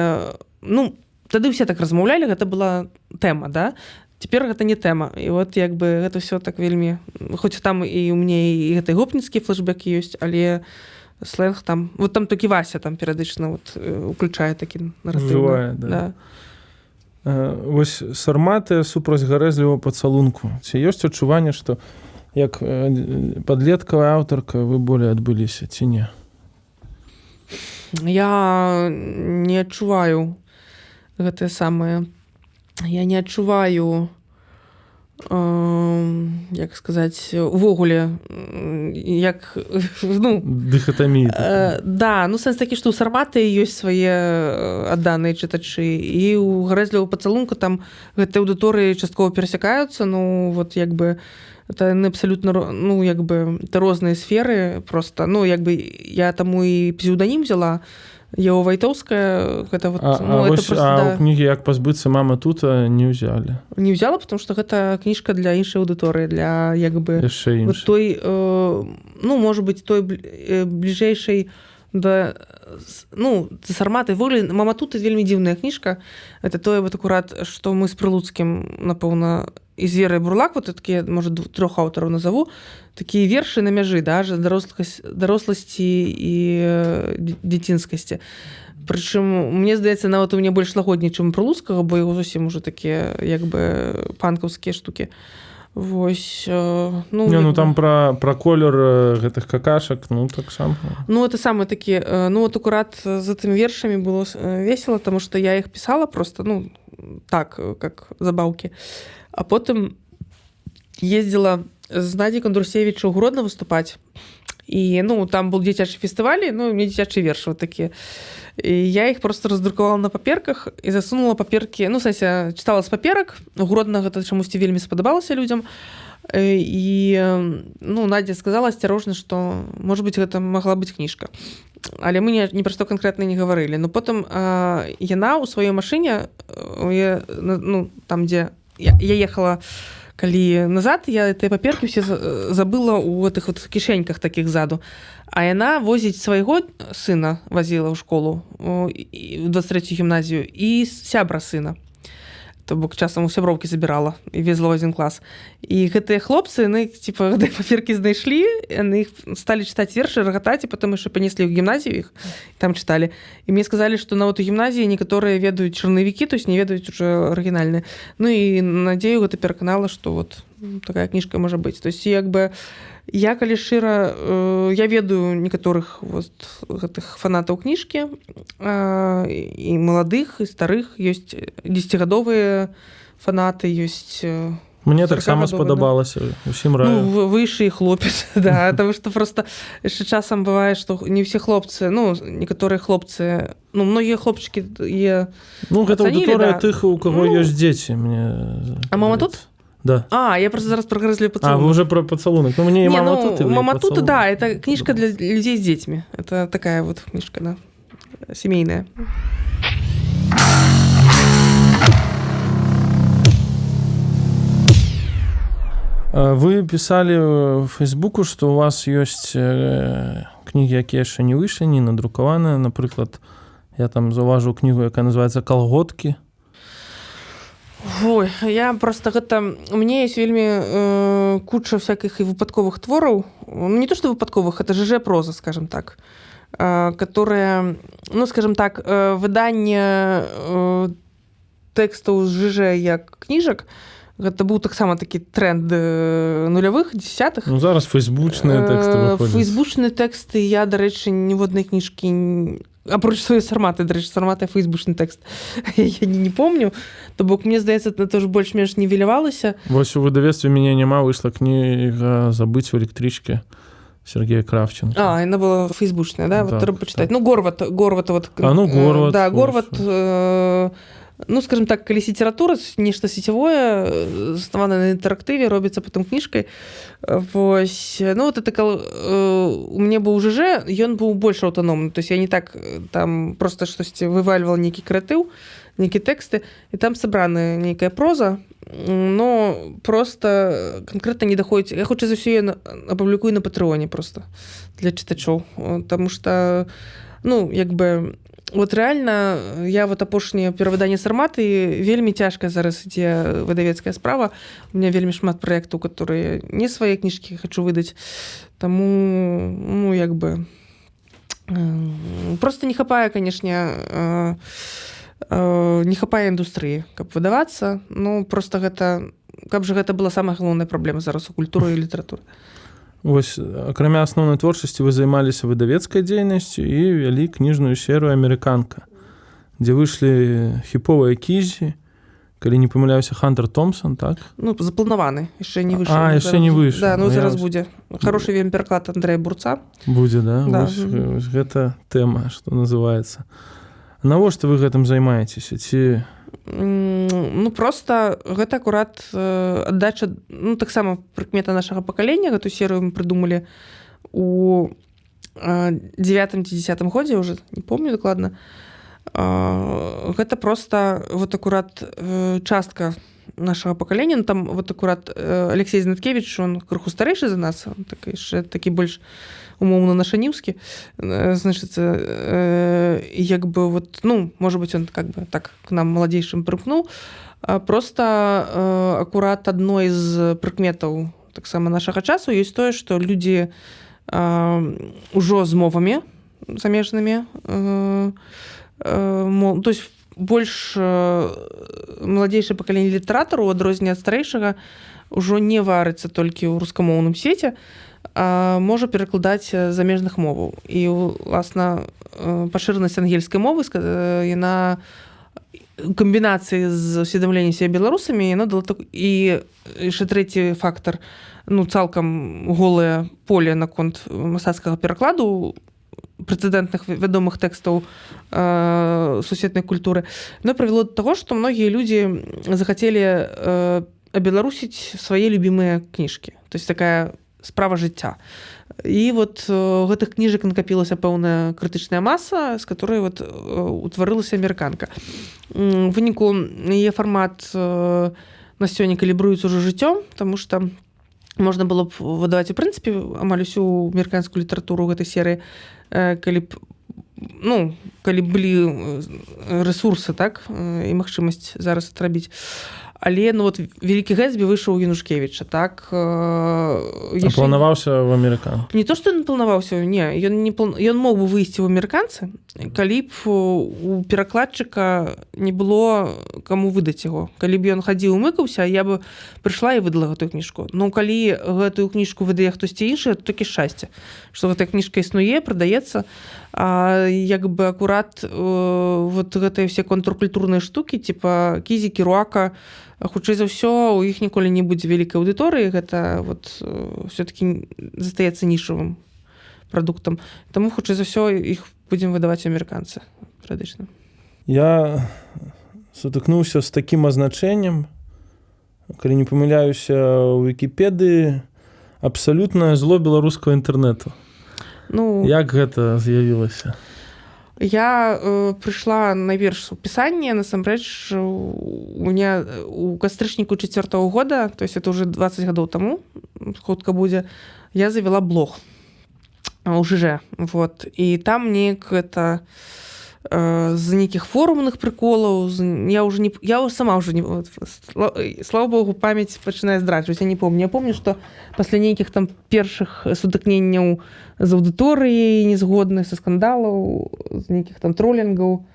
ну, тады ўсе так размаўлялі, гэта была тэма, да. Цяпер гэта не тэма. І вот як бы гэта ўсё так вельмі... Хоць там і у мне і гэты гопніцкі флешбэк ёсць, але сленг там... Вот там толькі Вася там перыядычна вот уключае такі наратыў. Жывая, да. Вось сарматыя супраць гарэзлівага пацалунку. Ці ёсць адчуванне, што як падлеткавая аўтарка вы болей адбыліся, ці не? Я не адчуваю гэтае самае... Я не адчуваю, як сказаць, увогуле, як, ну... Дыхатаміі. Да, ну, сэнс такі, што ў сарматы ёсць свае адданыя чытачы, і ў гарэзлівага пацалунка там гэтыя аўдыторыі часткова перасякаюцца, ну, вот, як бы, это абсалютна, ну, як бы, это розныя сферы, просто, ну, як бы, я таму і псеўданім взяла, Ева Вайтоўская, гэта вот... это просто, у кнігі «Як пазбыцца мамы тут» не ўзялі? Не ўзяла, потому што гэта кніжка для іншай аўдыторыі, для, як бы... Яшчэ іншай. Вот той, ну, можа быць, той бліжэйшай да... Ну, з сарматай вольны. «Мама тут» — вельмі дзіўная кніжка. Это тое, вот, акурат, што мы з Прылуцкім, напэўна, і з Верай Бурлак, вот такія, можа, 3 аўтараў назову, такія вершы на мяжы, да, даросласці і дзяцінскасці. Прычым, мне здаецца, нават у мяне больш лагодней, чым у Прылуцкага, бо яго зусім уже такія, як бы, панкаўскія штукі. Вось, ну... Не, ну, там пра колер гэтых какашак, ну, так сам. Ну, это самые такие, ну, вот аккурат з этими вершамі было весело, потому что я их писала просто, ну, так, как забаўкі. А потым ездила з Надзей Кондрусевич у Гродно выступаць. І, ну, там был дзіцячы фестываль, ну, мне дзіцячыя вершы вот такие. І я их просто раздрукавала на паперках і засунула паперкі, ну, сэнсе, чытала з паперак. У Гродно гэта чамусьці вельмі спадабалася людзям. І, ну, Надя сказала асцярожна, што, можа быць, гэта магла быць кніжка. Але мы ні пра што канкрэтна не гаварылі. Но потым яна ў сваёй машыне, ну, там, дзе я ехала калі назад, я этой паперкі ўсе забыла ў гэтых вот кішэньках такіх ззаду. А яна возіць свайго сына, вазіла ў школу, у 23-ю гімназію, і сябра сына. То бок часам у сяброўкі забірала і везла ў 1 клас. І гэтыя хлопцы, яны, типа, гэтыя паперкі знайшлі, яны іх сталі чытаць вершы, рагатаць, і потым яшчэ панеслі ў гімназію іх, там чыталі. І мне сказалі, што нават у гімназіі некаторыя ведаюць чарнавікі, то есть не ведаюць уже арыгінальныя. Ну і Надзею гэта пераканала, што вот такая кніжка можа быць. То есть, як бы, я, калі шчыра, я ведаю некаторых вот гэтых фанатаў кніжкі, і маладых, і старых, ёсць 10-гадовыя фанаты, ёсць... Мне таксама спадабалася, усім раю. Ну, выйшы хлопец, да, потому что просто яшчэ часам бывае, што не ўсе хлопцы, ну, некаторыя хлопцы, ну, многія хлопчыкі е... Ну, гэта аўдыторыя тых, у каго ёсць дзеці, мне... А мама тут? Да. Я просто зараз про гарэзлівы пацалунак. Вы уже про пацалунак. Ну, мне и «Мама тут», и «Мама тут», «Пацалунок». да, это книжка для людей с детьми. Это такая вот книжка, да, семейная. Вы писали в Фейсбуку, что у вас есть книги, якія яшчэ не выйшлі, не надрукаваныя. Напрыклад, я там заўважыў кнігу, якая называецца «Калготкі». Ой, я просто гэта... У мяне есть вельмі куча всяких і выпадковых твораў. Не то, что выпадковых, это ЖЖ-проза, скажем так, которая, ну, скажем так, выданне тэкстаў з ЖЖ як кніжак, гэта быў таксама такі тренд нулявых, десятых. Ну, зараз фейсбучныя тэксты выходзяць. Фейсбучныя тэксты я, дарэчы, ніводнай кніжкі... Апроч сваёй сарматы, дарэчы, сармата фейсбучны тэкст. Я не помню. То бок, мне здаецца, это тоже больш-менш нівелявалася. Вось у выдавецтве «Меня няма» выйшла кніга «Забыть в электричке» Сергея Кравченко. Она была фейсбучная, да? Вот трэба пачытаць. Ну, Горват вот... Горват. Да, Горват... Ну, скажем так, калі література, нешта сетевое, заснавана на інтэрактыве, робіцца потым кніжкай. Вось. Ну, вот это у мяне быў ЖЖ, ён быў больш аўтаномны. То есть я не так там просто штосьці вывальвала нейкі крэатыў, нейкія тэксты, і там сабрана нейкая проза, но просто конкретно не доходит. Я хутчэй за ўсё я апублікую на Патрэоне просто для чытачоў. Таму што, ну, як бы... Вот реально, я вот апошняе перавыданне сарматы, вельмі цяжка зараз ідзе выдавецкая справа. У меня вельмі шмат праектаў, которые не свае кніжкі хочу выдаць. Таму, ну, як бы... Просто не хапае, канешне, не хапае індустрыі, каб выдавацца. Ну, просто гэта... Каб жа гэта была самая галоўная праблема зараз у культуры і літаратуры. Вось, акрамя асноўнай творчасці, вы займаліся выдавецкай дзейнасцю і вялі кніжную серыю «Амерыканка», дзе выйшлі хіповыя кізі, калі не памыляюся, Хантер Томпсон, так? Ну, запланаваны, яшчэ не выйшаў. Яшчэ не выйшаў. Да, ну зараз будзе. Хорошы вельмі пераклад Андрэя Бурца. Будзе, да? Да. Вось гэта тэма, што называецца. Навошта вы гэтым займаецеся? Ці... Ну, просто гэта акурат аддача, ну, таксама прыкмета нашага пакалення. Гэту серыю мы прыдумалі у 9-м ці 10-м годзе, уже не помню дакладна. Гэта просто вот акурат частка нашага пакалення. Ну, там вот акурат Алексей Знаткевич, он крыху старэйшы за нас, он такі больш умоўно нашаніўскі, значыцца, як бы вот, ну, может быть, он как бы так к нам маладзейшым прымкнуў. Просто акурат адной з прыкметаў таксама нашага часу ёсць тое, што людзі ўжо з мовамі замежнымі, то есть больш маладзейшае пакаленне літаратараў у адрозненне ад старэйшага ўжо не варыцца толькі ў рускамоўным свеце, а можа перакладаць замежных моваў. І, власна, пашыранасць ангельскай мовы, яна камбінацыі з усведамленнем сябе беларусамі, яна дала так... І яшчэ трэці фактар, ну, цалкам голае поле наконт мастацкага перакладу прэцэдэнтных вядомых тэкстаў сусветнай культуры. Но прывяло да таго, што многія людзі захацелі абеларусіць свае любімыя кніжкі. То есть такая справа жыцця. І вот гэтых кніжак накапілася пэўная крытычная маса, з которой вот утварылася «Амерыканка». У выніку яе фармат на сёння калібруецца ўжо жыццём, таму што можна было б выдаваць, у прынцыпе, амаль усю амерыканскую літаратуру гэтай серыі, калі б, ну, калі былі рэсурсы, так, і магчымасць зараз атрабіць. Але, ну, вот, «Великий Гэтсбі» выйшаў у Янушкевіча, так? Планаваўся в «Амерыканку». Не то, што ён планаваўся, не. Ён мог бы выйсці ў «Амерыканцы», калі б у перакладчыка не было каму выдаць яго. Калі б ён хадзіў, умыкаўся, я бы прыйшла і выдала гэтую кніжку. Ну, калі гэтую кніжку выдае хтосьці іншы, то такі шчасце, што гэтая кніжка існуе, прадаецца, а як бы акурат вот гэтыя ўсе контркультурныя штукі, типа кізі, кіруака, хутчэй за ўсё, у іх ніколі не будзе вялікай аўдыторыі, гэта вот все-таки застаецца нішавым прадуктам. Таму хутчэй за ўсё іх будзем выдаваць амерыканцы перыядычна. Я сутыкнуўся з такім азначэннем, калі не памыляюся, у Вікіпедыі абсалютнае зло беларускага інтэрнэту. Ну, як гэта з'явілася? Я прыйшла найперш у пісанне, насамрэч, у меня у кастрычніку 4-го года, то есть это уже 20 гадоў таму, хутка будзе, я завяла блог у ЖЖ. Вот. І там неяк гэта з нейкіх форумных прыколаў, я сама ўжо не... Слава Богу, памяць пачынае здраджваць, я не помню. Я помню, што пасля нейкіх там першых сутыкненняў з аўдыторыяй незгодных, са скандалаў, з нейкіх там тролінгаў,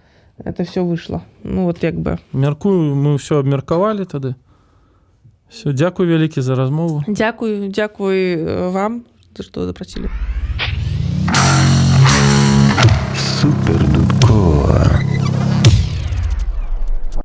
это все выйшло. Ну, вот як бы. Мяркую, мы ўсё абмеркавалі тады. Все, дзякуй вялікі за размову. Дзякуй вам, за што запрасілі. Супер.